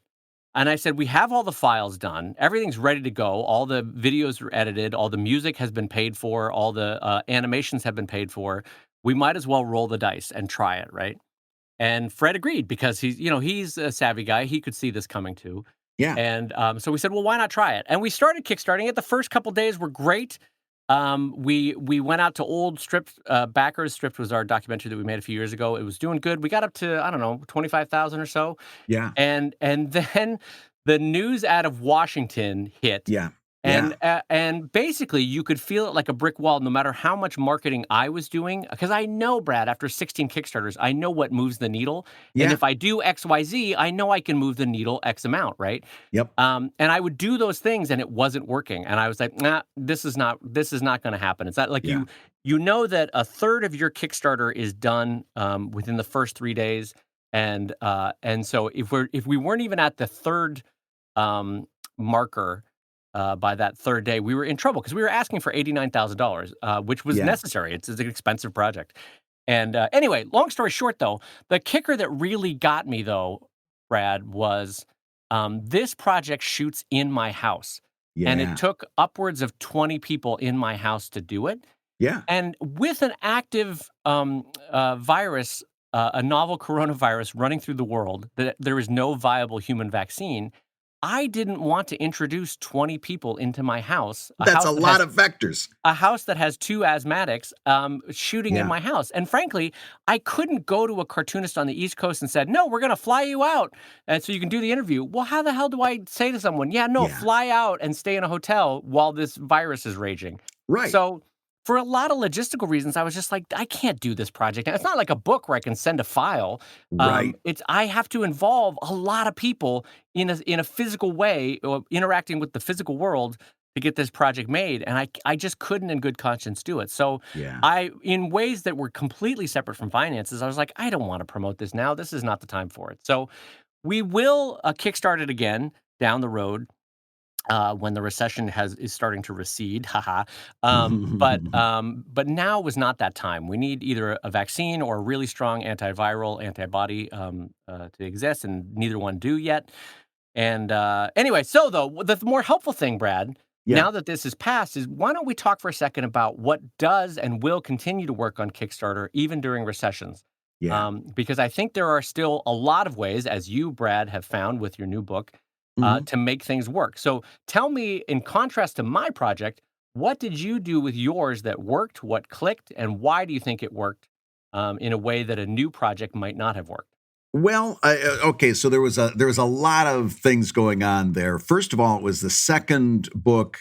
A: And I said, we have all the files done. Everything's ready to go. All the videos are edited. All the music has been paid for. All the animations have been paid for. We might as well roll the dice and try it, right? And Fred agreed because he's a savvy guy. He could see this coming too.
B: Yeah.
A: And so we said, well, why not try it? And we started kickstarting it. The first couple days were great. We went out to old Stripped backers. Stripped was our documentary that we made a few years ago. It was doing good. We got up to, 25,000 or so.
B: Yeah.
A: And then the news out of Washington hit.
B: Yeah.
A: And basically, you could feel it like a brick wall no matter how much marketing I was doing. Because I know, Brad, after 16 Kickstarters, I know what moves the needle.
B: Yeah.
A: And if I do X, Y, Z, I know I can move the needle X amount, right?
B: Yep.
A: And I would do those things, and it wasn't working. And I was like, nah, this is not going to happen. It's not like you know that a third of your Kickstarter is done within the first 3 days. And so if we weren't even at the third marker, by that third day, we were in trouble because we were asking for $89,000, which was necessary. It's an expensive project. And anyway, long story short, though, the kicker that really got me, though, Brad, was this project shoots in my house.
B: Yeah.
A: And it took upwards of 20 people in my house to do it.
B: Yeah.
A: And with an active virus, a novel coronavirus running through the world, that there is no viable human vaccine, I didn't want to introduce 20 people into my house.
B: That's a lot of vectors.
A: A house that has two asthmatics shooting in my house. And frankly, I couldn't go to a cartoonist on the East Coast and said, no, we're going to fly you out. And so you can do the interview. Well, how the hell do I say to someone, fly out and stay in a hotel while this virus is raging?
B: Right.
A: So for a lot of logistical reasons, I was just like, I can't do this project. And it's not like a book where I can send a file.
B: Right.
A: I have to involve a lot of people in a physical way, or interacting with the physical world to get this project made. And I just couldn't in good conscience do it. So in ways that were completely separate from finances, I was like, I don't want to promote this now. This is not the time for it. So We will kickstart it again down the road when the recession is starting to recede. Haha. But now was not that time. We need either a vaccine or a really strong antiviral antibody to exist, and neither one do yet. And anyway, so though the more helpful thing, Brad,
B: Yeah,
A: now that this is passed, is why don't we talk for a second about what does and will continue to work on Kickstarter even during recessions?
B: yeah.
A: Because I think there are still a lot of ways, as you, Brad, have found with your new book,
B: Mhm.
A: to make things work. So tell me, in contrast to my project, what did you do with yours that worked, what clicked, and why do you think it worked in a way that a new project might not have worked?
B: Well, okay, so there was a lot of things going on there. First of all, it was the second book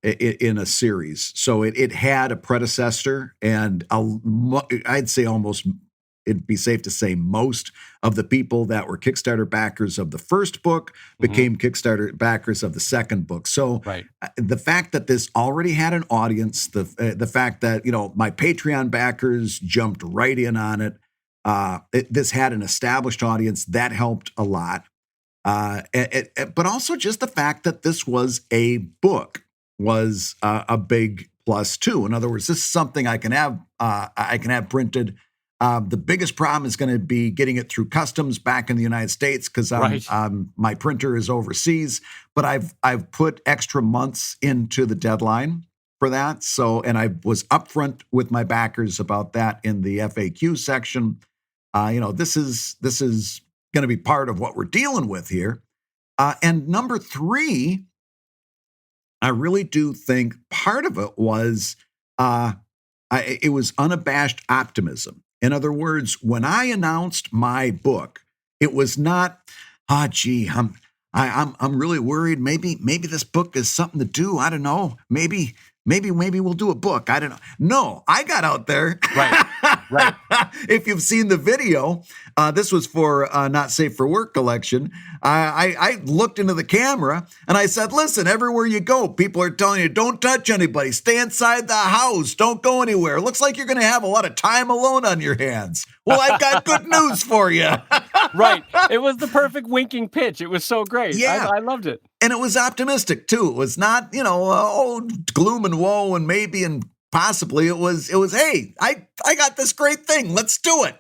B: in a series, so it had a predecessor, and I'd say almost it'd be safe to say most of the people that were Kickstarter backers of the first book
A: Hmm.
B: became Kickstarter backers of the second book. So
A: Right.
B: the fact that this already had an audience, the fact that my Patreon backers jumped right in on it. This had an established audience that helped a lot, but also just the fact that this was a book was a big plus too. In other words, this is something I can have. I can have printed. The biggest problem is going to be getting it through customs back in the United States because
A: Right.
B: my printer is overseas. But I've put extra months into the deadline for that. So, and I was upfront with my backers about that in the FAQ section. This is going to be part of what we're dealing with here. And number three, I really do think part of it was uh, it was unabashed optimism. In other words, when I announced my book, it was not, gee, I'm really worried. Maybe this book is something to do. I don't know. Maybe we'll do a book. I don't know. No, I got out there.
A: Right. Right.
B: If you've seen the video, this was for Not Safe for Work collection. I looked into the camera and I said, listen, everywhere you go, people are telling you, don't touch anybody. Stay inside the house. Don't go anywhere. Looks like you're going to have a lot of time alone on your hands. Well, I've got good news for you.
A: Right. It was the perfect winking pitch. It was so great.
B: Yeah.
A: I loved it.
B: And it was optimistic too. It was not, gloom and woe and maybe and possibly. It was, hey, I got this great thing. Let's do it.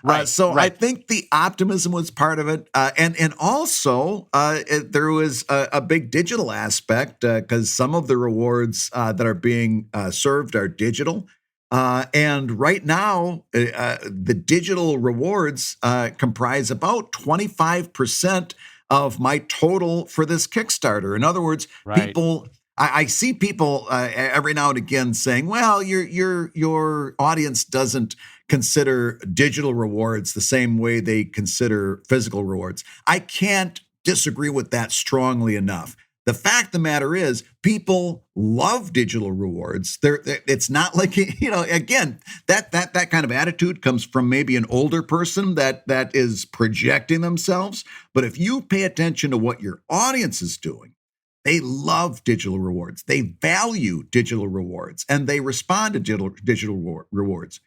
A: Right.
B: So I
A: Right.
B: think the optimism was part of it. And also there was a big digital aspect because some of the rewards that are being served are digital. And right now, the digital rewards comprise about 25% of my total for this Kickstarter. In other words,
A: Right.
B: people, I see people every now and again saying, "Well, your audience doesn't consider digital rewards the same way they consider physical rewards." I can't disagree with that strongly enough. The fact of the matter is, people love digital rewards. It's not like again, that kind of attitude comes from maybe an older person that is projecting themselves. But if you pay attention to what your audience is doing, they love digital rewards. They value digital rewards, and they respond to digital rewards.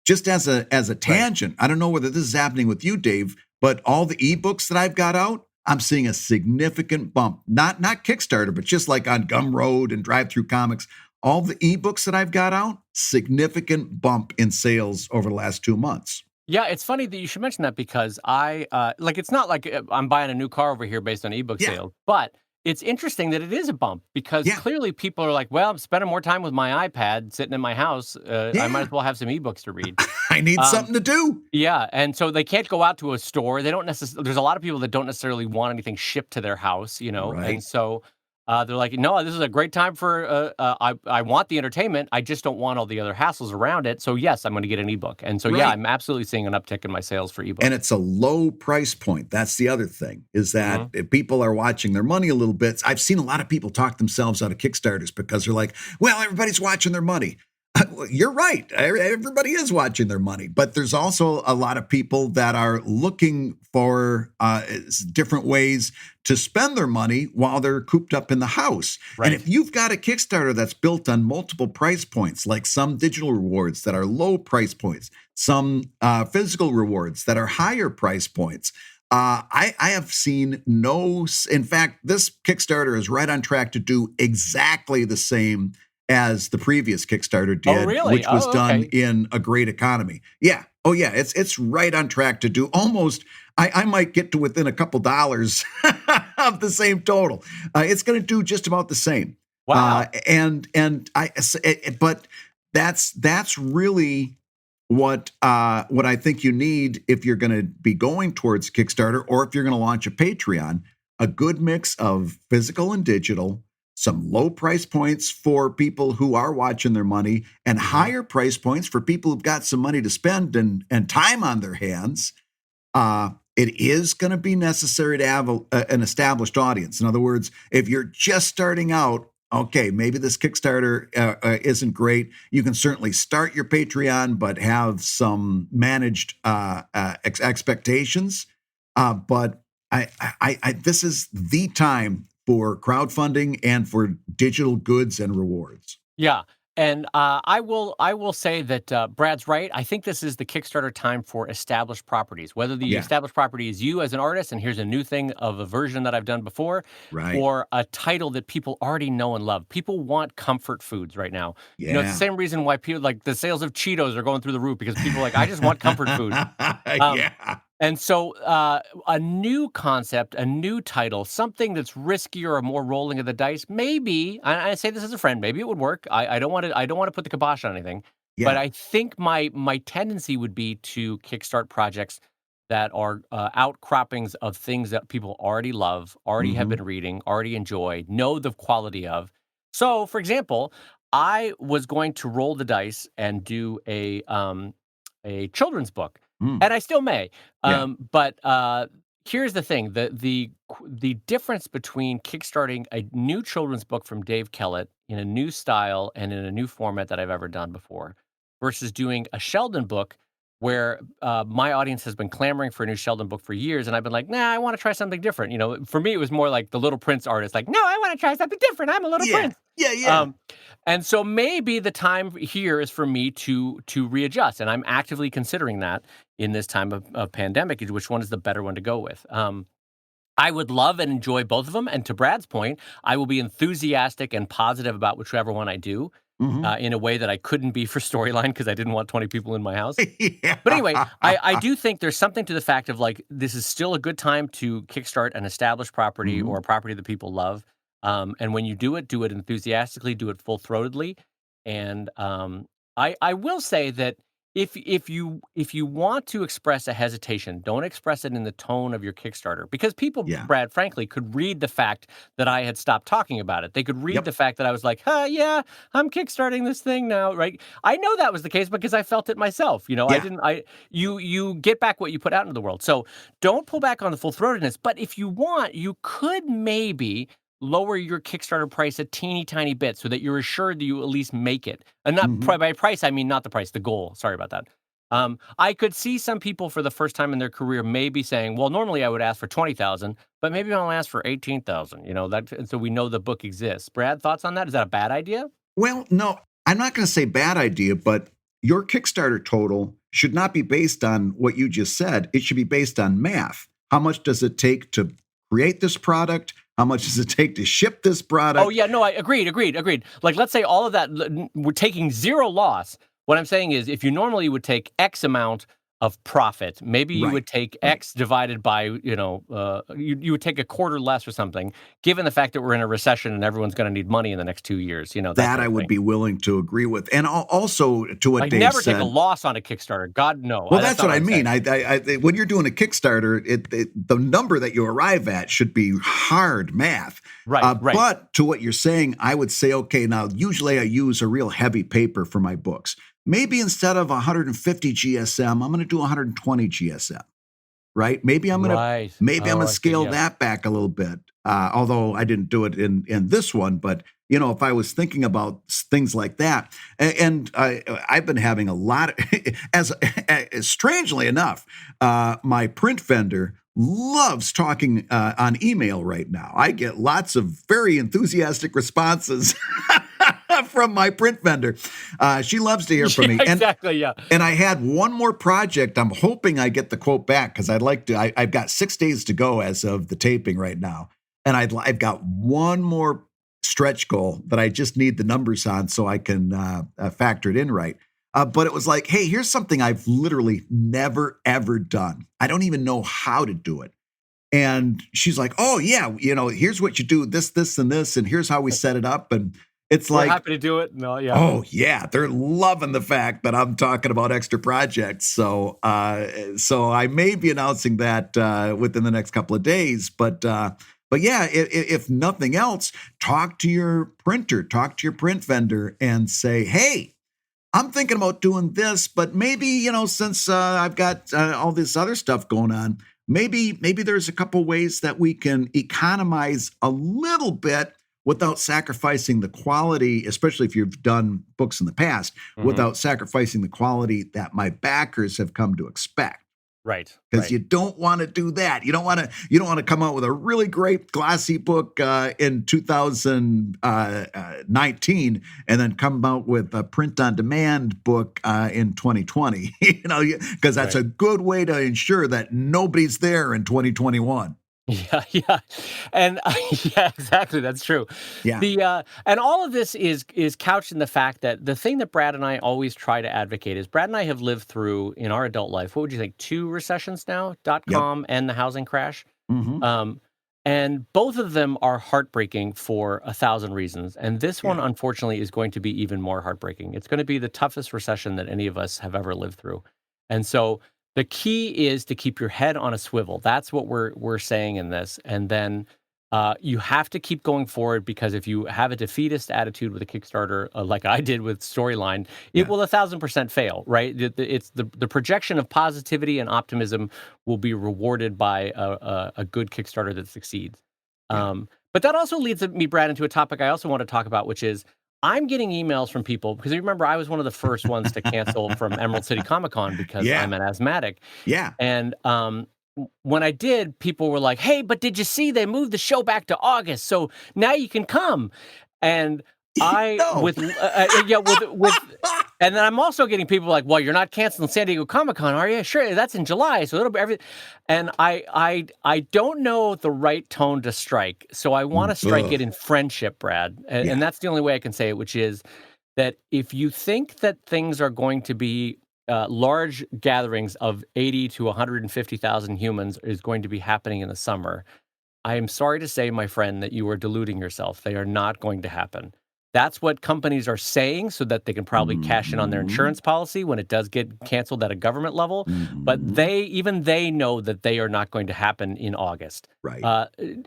B: Just as a
A: Right.
B: tangent, I don't know whether this is happening with you, Dave, but all the ebooks that I've got out, I'm seeing a significant bump. Not Kickstarter, but just like on Gumroad and Drive Through Comics, all the ebooks that I've got out, significant bump in sales over the last 2 months.
A: Yeah, it's funny that you should mention that because it's not like I'm buying a new car over here based on ebook
B: Yeah,
A: sales, but it's interesting that it is a bump because
B: yeah,
A: clearly people are like, well, I'm spending more time with my iPad sitting in my house. I might
B: yeah.
A: as well have some ebooks to read.
B: I need
A: Um,
B: something to do.
A: Yeah, and so they can't go out to a store. They don't necessarily. There's a lot of people that don't necessarily want anything shipped to their house, and
B: Right.
A: so they're like, "No, this is a great time for. I want the entertainment. I just don't want all the other hassles around it. So yes, I'm going to get an ebook. And so yeah,
B: Right.
A: I'm absolutely seeing an uptick in my sales for ebooks.
B: And it's a low price point. That's the other thing, is that
A: Hmm.
B: if people are watching their money a little bit. I've seen a lot of people talk themselves out of Kickstarters because they're like, well, everybody's watching their money. Well, you're right. Everybody is watching their money, but there's also a lot of people that are looking for different ways to spend their money while they're cooped up in the house. And
A: Right.
B: if you've got a Kickstarter that's built on multiple price points, like some digital rewards that are low price points, some physical rewards that are higher price points, I have seen in fact, this Kickstarter is right on track to do exactly the same as the previous Kickstarter
A: Oh,
B: did,
A: really?
B: which was
A: Oh,
B: done
A: okay.
B: in a great economy. Yeah. Oh, yeah. It's right on track to do almost. I might get to within a couple dollars of the same total. It's going to do just about the same.
A: Wow.
B: But that's really what I think you need if you're going to be going towards Kickstarter, or if you're going to launch a Patreon. A good mix of physical and digital, some low price points for people who are watching their money, and
A: Hmm.
B: higher price points for people who've got some money to spend and time on their hands. It is going to be necessary to have an established audience. In other words, if you're just starting out, okay, maybe this Kickstarter isn't great. You can certainly start your Patreon, but have some managed expectations. But this is the time for crowdfunding and for digital goods and rewards.
A: Yeah, and I will say that Brad's right. I think this is the Kickstarter time for established properties. Whether the
B: Yeah,
A: established property is you as an artist, and here's a new thing of a version that I've done before,
B: right.
A: or a title that people already know and love. People want comfort foods right now. It's the
B: Yeah.
A: same reason why people like the sales of Cheetos are going through the roof because people are like, I just want comfort food. Um,
B: Yeah.
A: and so, a new concept, a new title, something that's riskier or more rolling of the dice. Maybe I say this as a friend. Maybe it would work. I don't want to. I don't want to put the kibosh on anything. But
B: Yeah.
A: I think my tendency would be to kickstart projects that are outcroppings of things that people already love, already have
B: Hmm.
A: been reading, already enjoy, know the quality of. So, for example, I was going to roll the dice and do a children's book,
B: Mm.
A: and I still may.
B: Yeah.
A: But here's the thing: the difference between kickstarting a new children's book from Dave Kellett in a new style and in a new format that I've ever done before, versus doing a Sheldon book where my audience has been clamoring for a new Sheldon book for years, and I've been like, nah, I want to try something different. For me, it was more like the Little Prince artist, like, no, I want to try something different. I'm a Little
B: Yeah.
A: Prince.
B: Yeah. Yeah.
A: Um, and so maybe the time here is for me to readjust, and I'm actively considering that in this time of pandemic, which one is the better one to go with. I would love and enjoy both of them. And to Brad's point, I will be enthusiastic and positive about whichever one I do
B: Hmm.
A: in a way that I couldn't be for storyline because I didn't want 20 people in my house. But anyway, I
B: Yeah.
A: do think there's something to the fact of like this is still a good time to kickstart an established property
B: Hmm.
A: or a property that people love. And when you do it enthusiastically, do it full throatedly. And I will say that if you want to express a hesitation, don't express it in the tone of your Kickstarter because people,
B: Yeah.
A: Brad, frankly, could read the fact that I had stopped talking about it. They could read
B: Yep.
A: the fact that I was like, yeah, I'm kickstarting this thing now, right? I know that was the case because I felt it myself. I
B: Yeah.
A: didn't I you get back what you put out into the world. So don't pull back on the full throatedness. But if you want, you could maybe lower your Kickstarter price a teeny tiny bit so that you're assured that you at least make it. And not
B: Hmm.
A: by price, I mean not the price, the goal. Sorry about that. I could see some people for the first time in their career maybe saying, "Well, normally I would ask for 20,000, but maybe I'll ask for 18,000." And so we know the book exists. Brad, thoughts on that? Is that a bad idea?
B: Well, no, I'm not going to say bad idea, but your Kickstarter total should not be based on what you just said. It should be based on math. How much does it take to create this product? How much does it take to ship this
A: Oh,
B: product?
A: yeah, no, I agreed. Like, let's say all of that, we're taking 0 loss. What I'm saying is if you normally would take X amount of profit, maybe you
B: Right.
A: would take
B: Right.
A: X divided by, you would take a quarter less or something, given the fact that we're in a recession and everyone's gonna need money in the next 2 years, that
B: That
A: kind
B: I
A: of
B: would
A: thing.
B: be willing to agree with. And also to what
A: Like,
B: Dave
A: never take a
B: said.
A: loss on a Kickstarter. God, no.
B: Well,
A: That's
B: that's
A: not
B: what
A: what
B: I
A: I'm
B: mean.
A: saying.
B: When you're doing a Kickstarter, the number that you arrive at should be hard math.
A: Right, right.
B: But to what you're saying, I would say, okay, now usually I use a real heavy paper for my books. Maybe instead of 150 GSM, I'm going to do 120 GSM. Right?
A: Right.
B: Maybe I'm
A: Oh,
B: gonna
A: I see,
B: scale
A: yeah.
B: that back a little bit. Although I didn't do it in this one, but if I was thinking about things like that, and I've been having a lot as strangely enough, my print vendor loves talking on email right now. I get lots of very enthusiastic responses from my print vendor. She loves to hear from me.
A: Exactly, yeah.
B: And I had one more project. I'm hoping I get the quote back because I'd like to. I've got 6 days to go as of the taping right now, and I've got one more stretch goal that I just need the numbers on so I can factor it in right. But it was like, hey, here's something I've literally never ever done. I don't even know how to do it. And she's like, oh yeah, here's what you do, this, and this, and here's how we set it up. And it's
A: We're
B: like,
A: happy to do it. No, yeah.
B: oh yeah, they're loving the fact that I'm talking about extra projects. So I may be announcing that within the next couple of days. But yeah, if nothing else, talk to your printer, talk to your print vendor, and say, hey, I'm thinking about doing this, but maybe since I've got all this other stuff going on, maybe there's a couple ways that we can economize a little bit without sacrificing the quality, especially if you've done books in the past, without sacrificing the quality that my backers have come to expect.
A: Right.
B: Because you don't want to do that. You don't want to come out with a really great glossy book in 2019 and then come out with a print on demand book in 2020. Because that's a good way to ensure that nobody's there in 2021.
A: Yeah, and yeah, exactly. That's true.
B: Yeah.
A: And all of this is couched in the fact that the thing that Brad and I always try to advocate is Brad and I have lived through in our adult life. What would you think? 2 recessions now, .com and the housing crash. And both of them are heartbreaking for 1,000 reasons. And this one, unfortunately, is going to be even more heartbreaking. It's going to be the toughest recession that any of us have ever lived through. And so the key is to keep your head on a swivel. That's what we're saying in this. And then you have to keep going forward, because if you have a defeatist attitude with a Kickstarter, like I did with Storyline, it will 1,000% fail, right? It's the projection of positivity and optimism will be rewarded by a good Kickstarter that succeeds. But that also leads me, Brad, into a topic I also want to talk about, which is I'm getting emails from people, because you remember I was one of the first ones to cancel from Emerald City Comic Con because I'm an asthmatic.
B: Yeah.
A: And when I did, people were like, hey, but did you see they moved the show back to August, so now you can come. And and then I'm also getting people like, well, you're not canceling San Diego Comic-Con, are you? Sure, that's in July, so it'll be everything. And I don't know the right tone to strike, so I want to strike it in friendship, Brad. And that's the only way I can say it, which is that if you think that things are going to be large gatherings of 80 to 150,000 humans is going to be happening in the summer, I am sorry to say, my friend, that you are deluding yourself. They are not going to happen. That's what companies are saying so that they can probably cash in on their insurance policy when it does get canceled at a government level. But they know that they are not going to happen in August.
B: Right.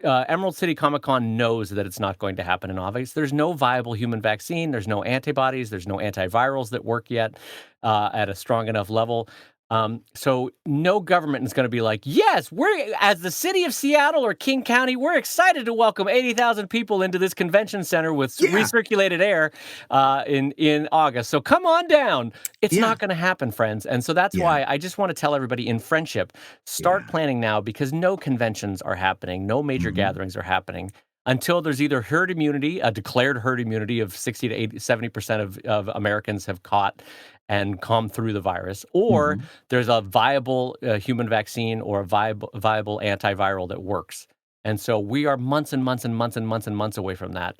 A: Emerald City Comic Con knows that it's not going to happen in August. There's no viable human vaccine. There's no antibodies. There's no antivirals that work yet at a strong enough level. So no government is going to be like, yes, we're, as the city of Seattle or King County, we're excited to welcome 80,000 people into this convention center with recirculated air in August. So come on down. It's not going to happen, friends. And so that's why I just want to tell everybody in friendship, start planning now, because no conventions are happening. No major gatherings are happening until there's either herd immunity, a declared herd immunity of 60 to 80, 70% of Americans have caught and come through the virus, or there's a viable human vaccine or a viable antiviral that works. And so we are months and months and months and months and months away from that.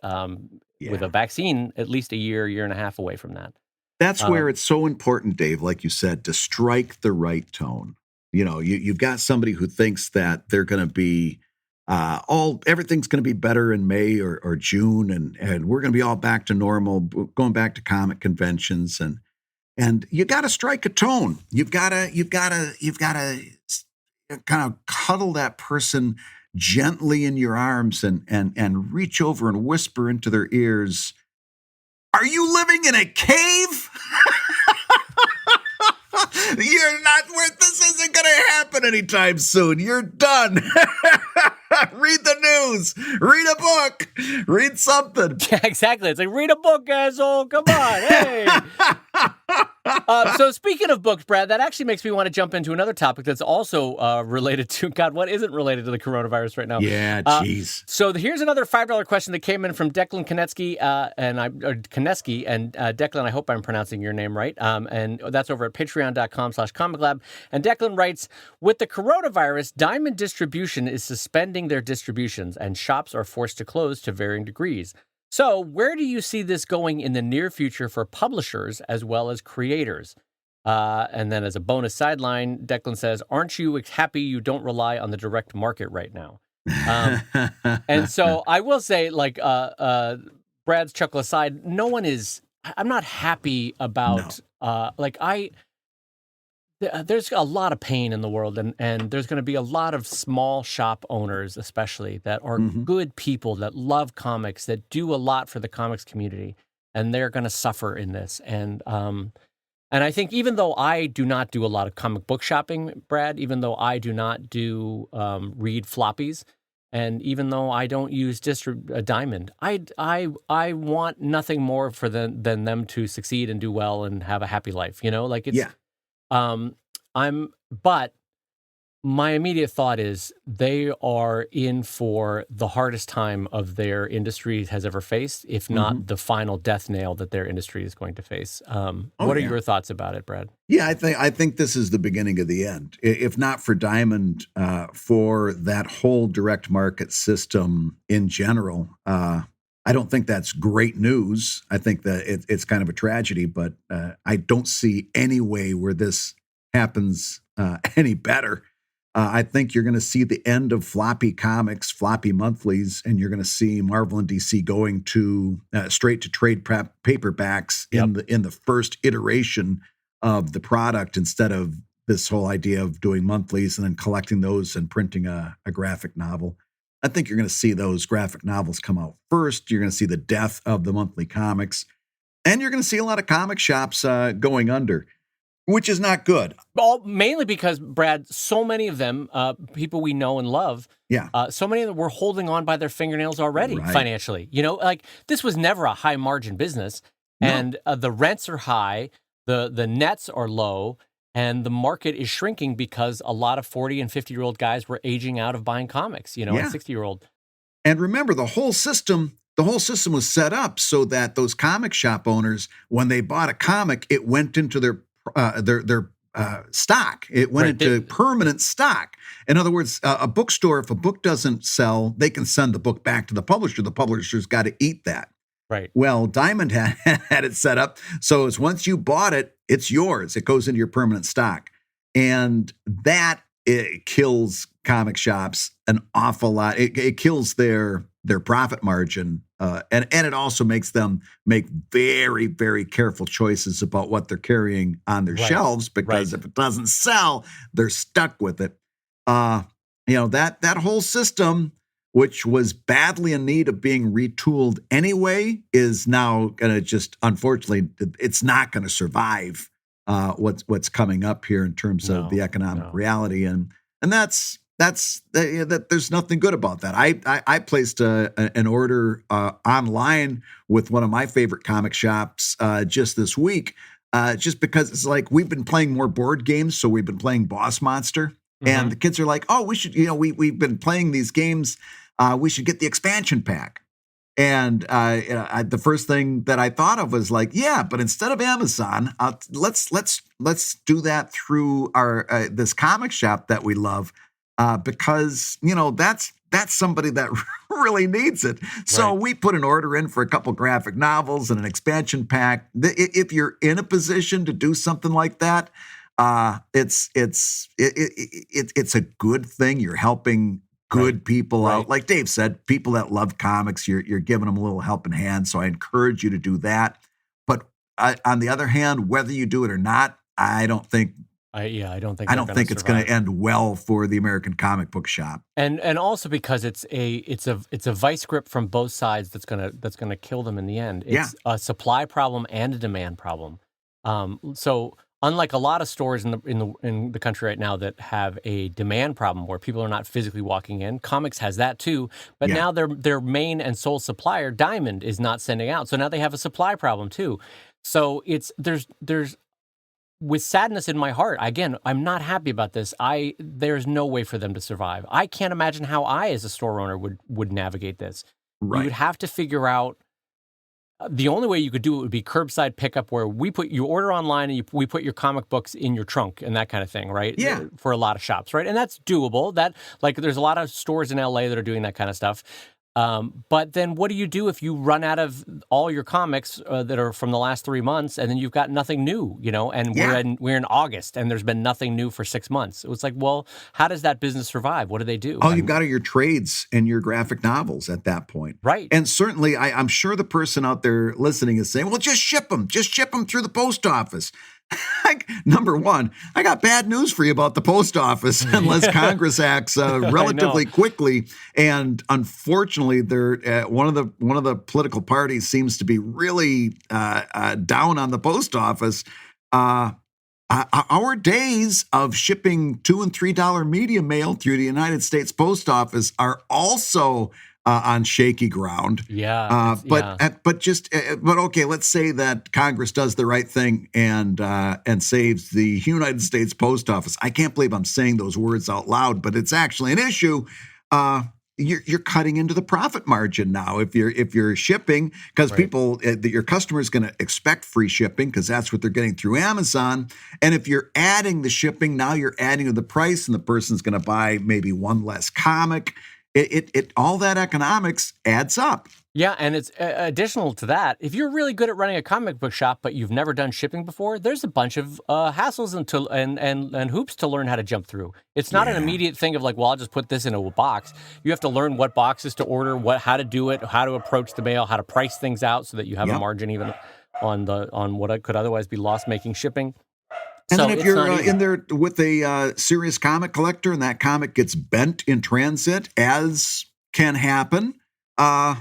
A: With a vaccine, at least a year and a half away from that.
B: That's where it's so important, Dave, like you said, to strike the right tone. You've got somebody who thinks that they're going to be everything's going to be better in May or June, and we're going to be all back to normal, going back to comic conventions, and you got to strike a tone. You've got to kind of cuddle that person gently in your arms and reach over and whisper into their ears, "Are you living in a cave? You're not worth this. Isn't going to happen anytime soon. You're done." Read the news. Read a book. Read something.
A: Yeah, exactly. It's like, read a book, asshole. Come on. Hey. So speaking of books, Brad, that actually makes me want to jump into another topic that's also related to, God, what isn't related to the coronavirus right now?
B: Yeah, jeez.
A: So here's another $5 question that came in from Declan Konecki, Konecki, and Declan, I hope I'm pronouncing your name right. And that's over at patreon.com/ComicLab. And Declan writes, with the coronavirus, Diamond Distribution is suspending their distributions, and shops are forced to close to varying degrees. So where do you see this going in the near future for publishers as well as creators? And then as a bonus sideline, Declan says, aren't you happy you don't rely on the direct market right now? And so I will say, like, Brad's chuckle aside, I'm not happy about, there's a lot of pain in the world, and there's going to be a lot of small shop owners, especially, that are good people that love comics, that do a lot for the comics community, and they're going to suffer in this. And I think even though I do not do a lot of comic book shopping, Brad, even though I do not do read floppies, and even though I don't use Diamond, I want nothing more for than them to succeed and do well and have a happy life. You know, like it's.
B: Yeah.
A: But my immediate thought is they are in for the hardest time of their industry has ever faced, if not the final death nail that their industry is going to face. What are your thoughts about it, Brad?
B: Yeah, I think this is the beginning of the end. If not for Diamond, for that whole direct market system in general, I don't think that's great news. I think that it's kind of a tragedy, but I don't see any way where this happens any better. I think you're going to see the end of floppy comics, floppy monthlies, and you're going to see Marvel and DC going to straight to trade paperbacks in the first iteration of the product, instead of this whole idea of doing monthlies and then collecting those and printing a graphic novel. I think you're going to see those graphic novels come out first. You're going to see the death of the monthly comics, and you're going to see a lot of comic shops going under, which is not good.
A: Well, mainly because, Brad, so many of them, people we know and love, so many of them were holding on by their fingernails already financially. You know, like, this was never a high margin business, and the rents are high, the nets are low, and the market is shrinking because a lot of 40 and 50-year-old guys were aging out of buying comics, and 60-year-old.
B: And remember, the whole system was set up so that those comic shop owners, when they bought a comic, it went into their stock. It went into permanent stock. In other words, a bookstore, if a book doesn't sell, they can send the book back to the publisher. The publisher's got to eat that.
A: Right.
B: Well, Diamond had it set up so it's once you bought it, it's yours. It goes into your permanent stock, and that it kills comic shops an awful lot. It kills their profit margin, and it also makes them make very, very careful choices about what they're carrying on their shelves, because if it doesn't sell, they're stuck with it. That whole system, which was badly in need of being retooled anyway, is now going to just, unfortunately, it's not going to survive what's coming up here in terms of the economic reality, and that's there's nothing good about that. I placed an order online with one of my favorite comic shops just this week, just because it's like, we've been playing more board games, so we've been playing Boss Monster, and the kids are like, oh, we should, we've been playing these games. We should get the expansion pack. And the first thing that I thought of was like, yeah, but instead of Amazon, let's do that through our this comic shop that we love, because that's somebody that really needs it. So we put an order in for a couple graphic novels and an expansion pack. If you're in a position to do something like that, it's a good thing. You're helping good people out. Like Dave said, people that love comics, you're giving them a little helping hand. So I encourage you to do that. But on the other hand, whether you do it or not, I don't think it's going to end well for the American comic book shop. And
A: also because it's a vice grip from both sides that's gonna kill them in the end. It's a supply problem and a demand problem. So unlike a lot of stores in the country right now that have a demand problem where people are not physically walking in, comics has that too. But now their main and sole supplier, Diamond, is not sending out. So now they have a supply problem too. So there's with sadness in my heart. Again, I'm not happy about this. There's no way for them to survive. I can't imagine how I, as a store owner, would navigate this. You would
B: Right.
A: have to figure out. The only way you could do it would be curbside pickup, where you order online and we put your comic books in your trunk and that kind of thing, right?
B: Yeah.
A: For a lot of shops, right? And that's doable. There's a lot of stores in LA that are doing that kind of stuff. But then what do you do if you run out of all your comics that are from the last 3 months, and then you've got nothing new, and
B: Yeah.
A: we're in August and there's been nothing new for 6 months. It was like, well, how does that business survive? What do they do?
B: All you've got are your trades and your graphic novels at that point.
A: Right.
B: And certainly, I'm sure the person out there listening is saying, well, just ship them. Just ship them through the post office. Number one, I got bad news for you about the post office unless Congress acts relatively quickly. And unfortunately, one of the political parties seems to be really down on the post office. Our days of shipping $2 and $3 media mail through the United States Post Office are also on shaky ground.
A: Yeah.
B: But okay, let's say that Congress does the right thing and saves the United States Post Office. I can't believe I'm saying those words out loud, but it's actually an issue. You're cutting into the profit margin now if you're shipping, because people that your customer is going to expect free shipping because that's what they're getting through Amazon. And if you're adding the shipping, now you're adding to the price, and the person's going to buy maybe one less comic. It all that economics adds up.
A: Yeah, and it's additional to that. If you're really good at running a comic book shop, but you've never done shipping before, there's a bunch of hassles and hoops to learn how to jump through. It's not an immediate thing of like, well, I'll just put this in a box. You have to learn what boxes to order, how to do it, how to approach the mail, how to price things out so that you have a margin even on what could otherwise be loss-making shipping.
B: And then if you're in there with a serious comic collector and that comic gets bent in transit, as can happen, now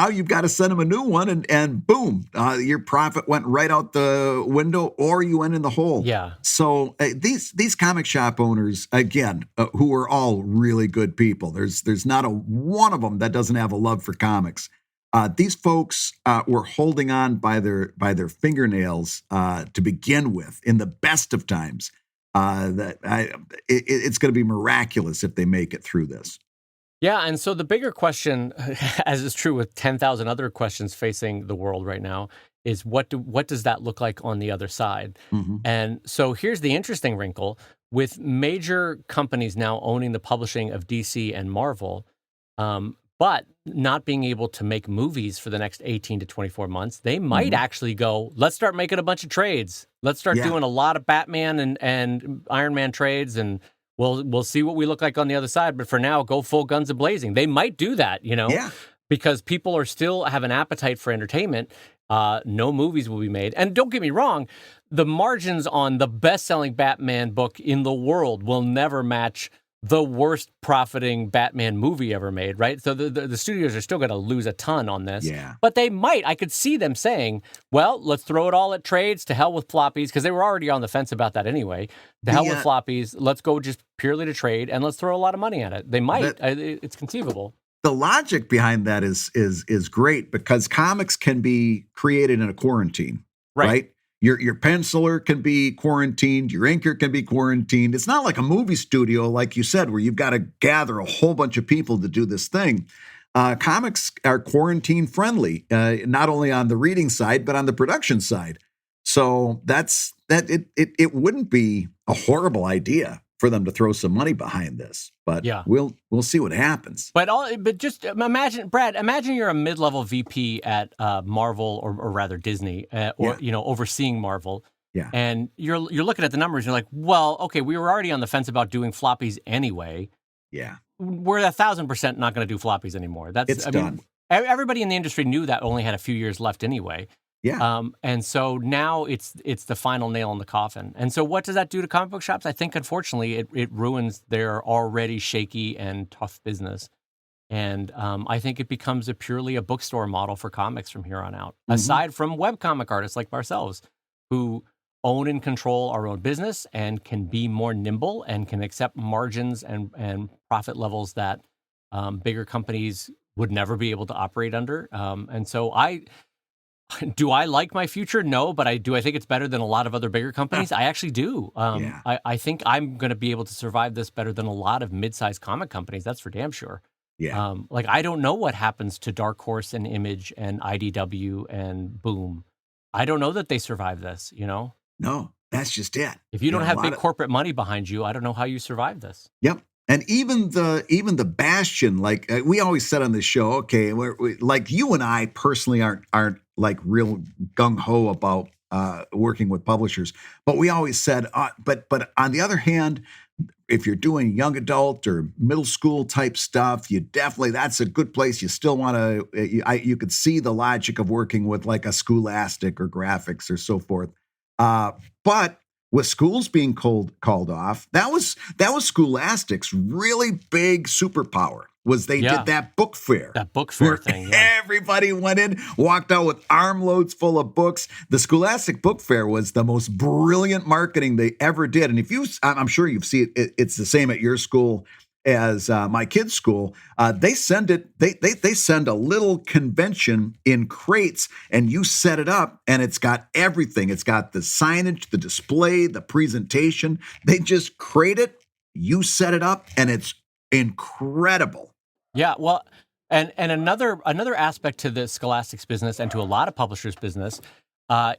B: you've got to send them a new one, and boom, your profit went right out the window, or you went in the hole.
A: Yeah.
B: So these comic shop owners, again, who are all really good people. There's not a one of them that doesn't have a love for comics. These folks were holding on by their fingernails to begin with in the best of times. It's going to be miraculous if they make it through this.
A: Yeah, and so the bigger question, as is true with 10,000 other questions facing the world right now, is what does that look like on the other side?
B: Mm-hmm.
A: And so here's the interesting wrinkle. With major companies now owning the publishing of DC and Marvel, but not being able to make movies for the next 18 to 24 months, they might actually go, let's start making a bunch of trades. Let's start doing a lot of Batman and Iron Man trades, and we'll see what we look like on the other side. But for now, go full guns a-blazing. They might do that, because people are still have an appetite for entertainment. No movies will be made. And don't get me wrong, the margins on the best-selling Batman book in the world will never match the worst profiting Batman movie ever made, right? So the studios are still going to lose a ton on this.
B: Yeah.
A: But they might. I could see them saying, well, let's throw it all at trades, to hell with floppies, because they were already on the fence about that anyway. To hell with floppies, let's go just purely to trade, and let's throw a lot of money at it. They might. It's conceivable.
B: The logic behind that is great, because comics can be created in a quarantine, right? Your penciler can be quarantined. Your inker can be quarantined. It's not like a movie studio, like you said, where you've got to gather a whole bunch of people to do this thing. Comics are quarantine friendly, not only on the reading side, but on the production side. So it wouldn't be a horrible idea for them to throw some money behind this, but we'll see what happens.
A: But just imagine, Brad. Imagine you're a mid-level VP at Marvel, or rather Disney, overseeing Marvel.
B: Yeah.
A: And you're looking at the numbers. You're like, well, okay, we were already on the fence about doing floppies anyway.
B: Yeah.
A: We're 1,000% not going to do floppies anymore.
B: It's done.
A: Everybody in the industry knew that only had a few years left anyway.
B: Yeah.
A: And so now it's the final nail in the coffin. And so what does that do to comic book shops? I think, unfortunately, it ruins their already shaky and tough business. And I think it becomes purely a bookstore model for comics from here on out, aside from webcomic artists like ourselves, who own and control our own business and can be more nimble and can accept margins and profit levels that bigger companies would never be able to operate under. And so Do I like my future? No, but I think it's better than a lot of other bigger companies. I actually do.
B: Yeah.
A: I think I'm going to be able to survive this better than a lot of mid-sized comic companies. That's for damn sure.
B: Yeah.
A: Like, I don't know what happens to Dark Horse and Image and IDW and Boom. I don't know that they survive this, you know?
B: No, that's just it.
A: If you don't
B: A
A: have
B: lot
A: big
B: of-
A: corporate money behind you, I don't know how you survive this.
B: Yep. And even the Bastion, like we always said on this show, okay, like you and I personally aren't like real gung ho about working with publishers, but we always said, but on the other hand, if you're doing young adult or middle school type stuff, that's a good place. You still want to, you could see the logic of working with like a Scholastic or Graphics or so forth. But with schools being called off, that was Scholastic's really big superpower. Was they did that book fair.
A: That book fair thing.
B: Yeah. Everybody went in, walked out with armloads full of books. The Scholastic Book Fair was the most brilliant marketing they ever did. And I'm sure you've seen it. It's the same at your school as my kids' school. They send a little convention in crates, and you set it up, and it's got everything. It's got the signage, the display, the presentation. They just crate it. You set it up, and it's incredible.
A: Yeah, well, and another aspect to the Scholastic's business and to a lot of publishers' business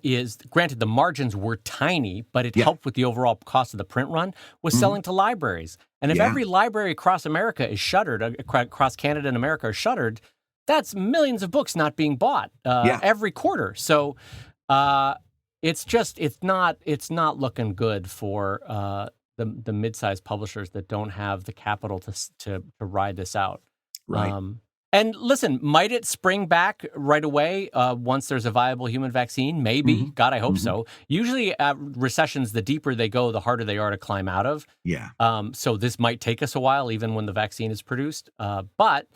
A: is, granted, the margins were tiny, but it helped with the overall cost of the print run, was selling to libraries. And if every library across America is shuttered, across Canada and America are shuttered, that's millions of books not being bought every quarter. So it's not looking good for the mid-sized publishers that don't have the capital to ride this out.
B: Right.
A: And listen, might it spring back right away once there's a viable human vaccine? Maybe.
B: Mm-hmm.
A: God, I hope so. Usually recessions, the deeper they go, the harder they are to climb out of.
B: Yeah.
A: So this might take us a while, even when the vaccine is produced. But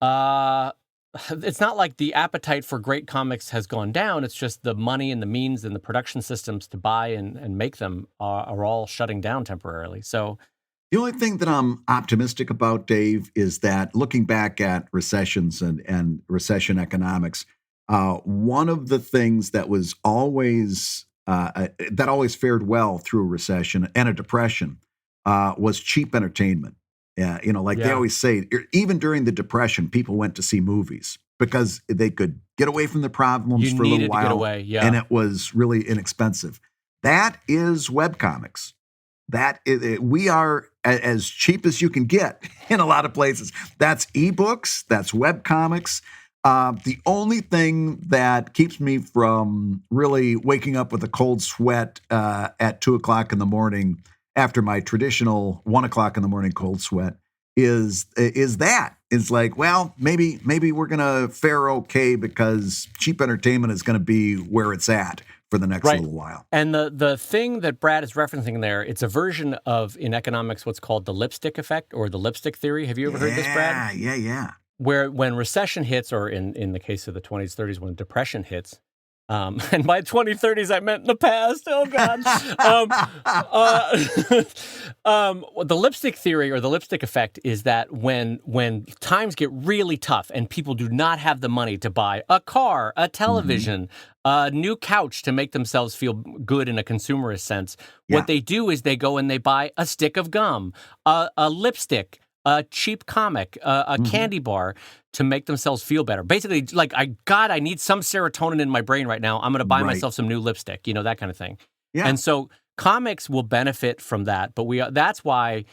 A: it's not like the appetite for great comics has gone down. It's just the money and the means and the production systems to buy and make them are all shutting down temporarily. So
B: the only thing that I'm optimistic about, Dave, is that looking back at recessions and recession economics, one of the things that was always fared well through a recession and a depression was cheap entertainment. They always say, even during the Depression, people went to see movies because they could get away from the problems for a little while.
A: To get away,
B: and it was really inexpensive. That is webcomics. We are as cheap as you can get in a lot of places. That's ebooks. That's webcomics. The only thing that keeps me from really waking up with a cold sweat at 2:00 in the morning after my traditional 1:00 in the morning cold sweat is that. It's like, well, maybe we're gonna fare okay because cheap entertainment is gonna be where it's at for the next little while. And
A: the thing that Brad is referencing there, it's a version of, in economics, what's called the lipstick effect or the lipstick theory. Have you ever heard this, Brad?
B: Yeah.
A: Where when recession hits, or in the case of the 20s, 30s, when depression hits, and by 2030s, I meant in the past. Oh, God. The lipstick theory or the lipstick effect is that when times get really tough and people do not have the money to buy a car, a television, a new couch to make themselves feel good in a consumerist sense, what they do is they go and they buy a stick of gum, a lipstick, a cheap comic, a candy bar to make themselves feel better. Basically, like, I need some serotonin in my brain right now. I'm going to buy myself some new lipstick, that kind of thing. Yeah. And so comics will benefit from that. But that's why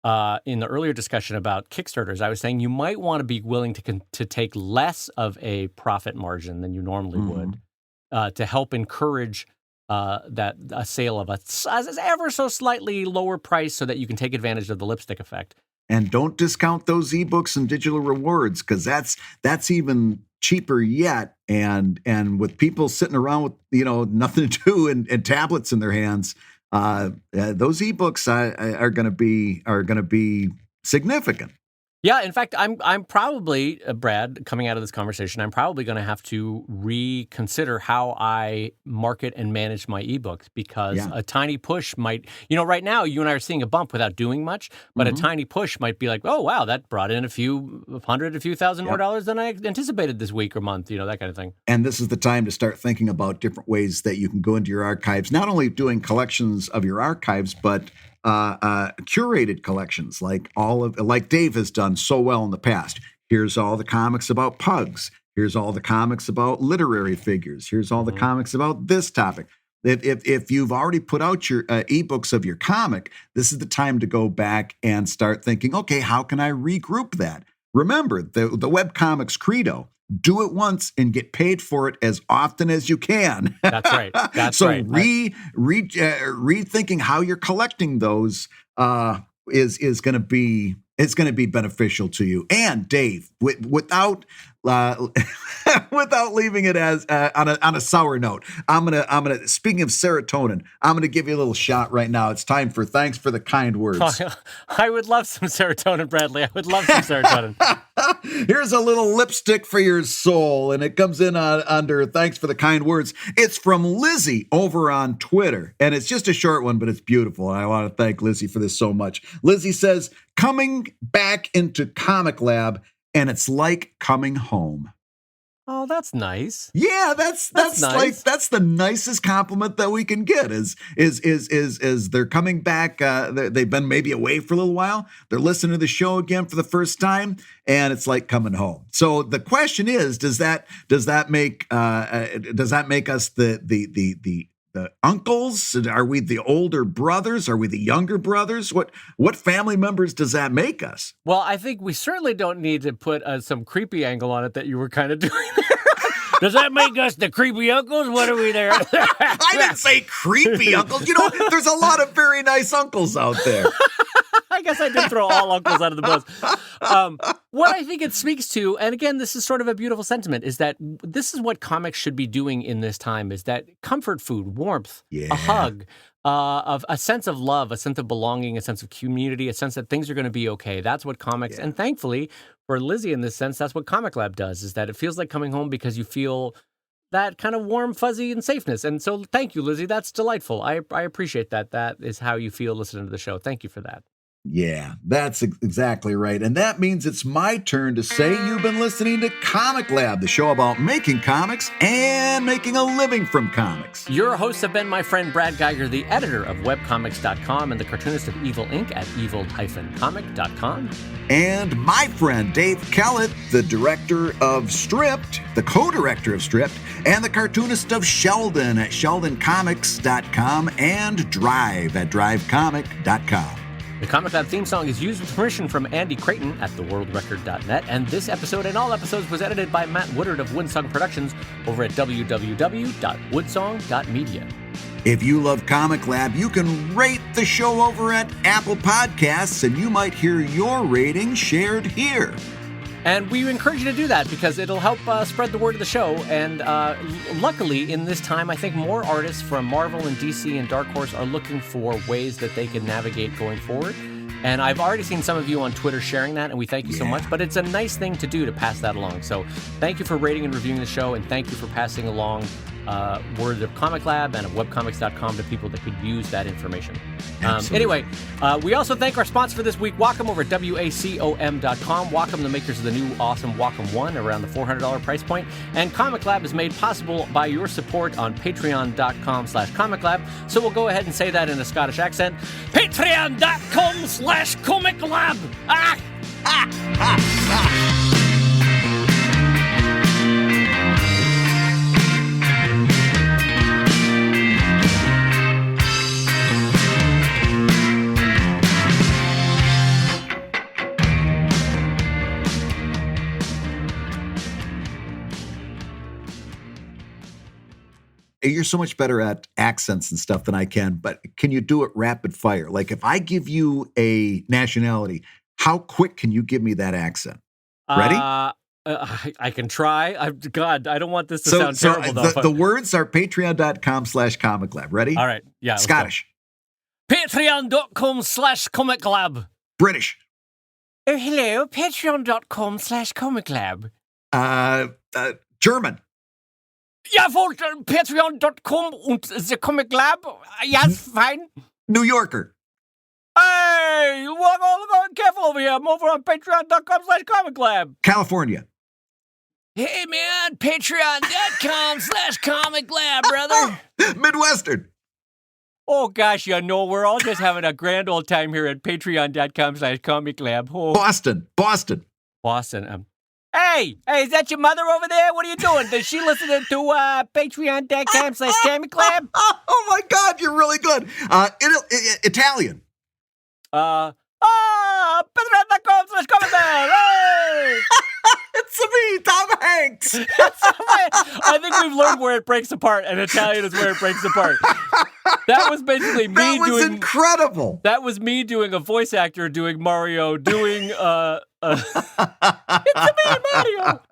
A: in the earlier discussion about Kickstarters, I was saying you might want to be willing to take less of a profit margin than you normally would to help encourage that a sale of a ever so slightly lower price so that you can take advantage of the lipstick effect.
B: And don't discount those ebooks and digital rewards, because that's even cheaper yet. And with people sitting around with nothing to do and tablets in their hands, those ebooks are going to be significant.
A: Yeah, in fact, I'm probably, Brad, coming out of this conversation, I'm probably going to have to reconsider how I market and manage my ebooks, because
B: Yeah.
A: a tiny push might, right now you and I are seeing a bump without doing much, but a
B: Mhm.
A: tiny push might be like, oh, wow, that brought in a few hundred, a few thousand more
B: Yep.
A: dollars than I anticipated this week or month, that kind of thing.
B: And this is the time to start thinking about different ways that you can go into your archives, not only doing collections of your archives, but curated collections like Dave has done so well in the past. Here's all the comics about pugs. Here's all the comics about literary figures. Here's all the comics about this topic. If you've already put out your ebooks of your comic, this is the time to go back and start thinking, okay, how can I regroup that? Remember the webcomics credo: do it once and get paid for it as often as you can.
A: That's right. That's
B: so
A: right.
B: rethinking how you're collecting those is going to be beneficial to you. And Dave, without without leaving it as on a sour note, I'm gonna speaking of serotonin, I'm gonna give you a little shot right now. It's time for thanks for the kind words.
A: I would love some serotonin, Bradley. I would love some serotonin.
B: Here's a little lipstick for your soul, and it comes in under thanks for the kind words. It's from Lizzie over on Twitter, and it's just a short one, but it's beautiful, and I want to thank Lizzie for this so much. Lizzie says, coming back into ComicLab, and it's like coming home.
A: Oh, that's nice.
B: Yeah, that's
A: nice.
B: Like that's the nicest compliment that we can get. Is they're coming back? They've been maybe away for a little while. They're listening to the show again for the first time, and it's like coming home. So the question is, does that make us the uncles? Are we the older brothers? Are we the younger brothers? What family members does that make us?
A: Well, I think we certainly don't need to put some creepy angle on it that you were kind of doing there. Does that make us the creepy uncles? What are we there?
B: I didn't say creepy uncles. There's a lot of very nice uncles out there.
A: I guess I did throw all uncles out of the bus. What I think it speaks to, and again, this is sort of a beautiful sentiment, is that this is what comics should be doing in this time, is that comfort food, warmth, a hug, of a sense of love, a sense of belonging, a sense of community, a sense that things are going to be okay. That's what comics, and thankfully for Lizzie in this sense, that's what ComicLab does, is that it feels like coming home because you feel that kind of warm, fuzzy, and safeness. And so thank you, Lizzie. That's delightful. I appreciate that. That is how you feel listening to the show. Thank you for that.
B: Yeah, that's exactly right. And that means it's my turn to say you've been listening to ComicLab, the show about making comics and making a living from comics.
A: Your hosts have been my friend Brad Geiger, the editor of webcomics.com and the cartoonist of Evil Inc. at evil-comic.com.
B: And my friend Dave Kellett, the director of Stripped, the co-director of Stripped, and the cartoonist of Sheldon at sheldoncomics.com and Drive at drivecomic.com.
A: The ComicLab theme song is used with permission from Andy Creighton at theworldrecord.net, and this episode and all episodes was edited by Matt Woodard of Woodsong Productions over at www.woodsong.media.
B: If you love ComicLab, you can rate the show over at Apple Podcasts, and you might hear your rating shared here.
A: And we encourage you to do that because it'll help spread the word of the show. And luckily, in this time, I think more artists from Marvel and DC and Dark Horse are looking for ways that they can navigate going forward. And I've already seen some of you on Twitter sharing that, and we thank you so much. But it's a nice thing to do to pass that along. So thank you for rating and reviewing the show, and thank you for passing along words of ComicLab and of webcomics.com to people that could use that information. Anyway, we also thank our sponsor for this week, Wacom, over at wacom.com. Wacom, the makers of the new awesome Wacom One, around the $400 price point. And ComicLab is made possible by your support on patreon.com/ComicLab. So we'll go ahead and say that in a Scottish accent. Patreon.com/ComicLab. Ah! Ah! Ah! Ah!
B: You're so much better at accents and stuff than I can, but can you do it rapid fire? Like if I give you a nationality, how quick can you give me that accent? Ready?
A: I can try. God, I don't want this to sound terrible, though.
B: The words are patreon.com/ComicLab. Ready?
A: All right. Yeah.
B: Scottish.
A: Patreon.com/ComicLab.
B: British.
A: Oh, hello, patreon.com/ComicLab.
B: German.
A: Jawohl, patreon.com und the Comic Lab. Yes, fine.
B: New Yorker.
A: Hey, walk all about careful over here. I'm over on patreon.com/ComicLab.
B: California.
A: Hey, man, patreon.com/ComicLab, brother.
B: Midwestern.
A: Oh, gosh, we're all just having a grand old time here at patreon.com/ComicLab. Oh.
B: Boston.
A: Boston. Hey, is that your mother over there? What are you doing? Does she listen to patreon.com/ComicLab?
B: Oh my God, you're really good. Italian.
A: Patreon.com/ComicLab. Hey!
B: It's me, Tom Hanks.
A: I think we've learned where it breaks apart, and Italian is where it breaks apart. That was basically me doing...
B: That was incredible.
A: That was me doing a voice actor doing Mario, doing... It's me, Mario.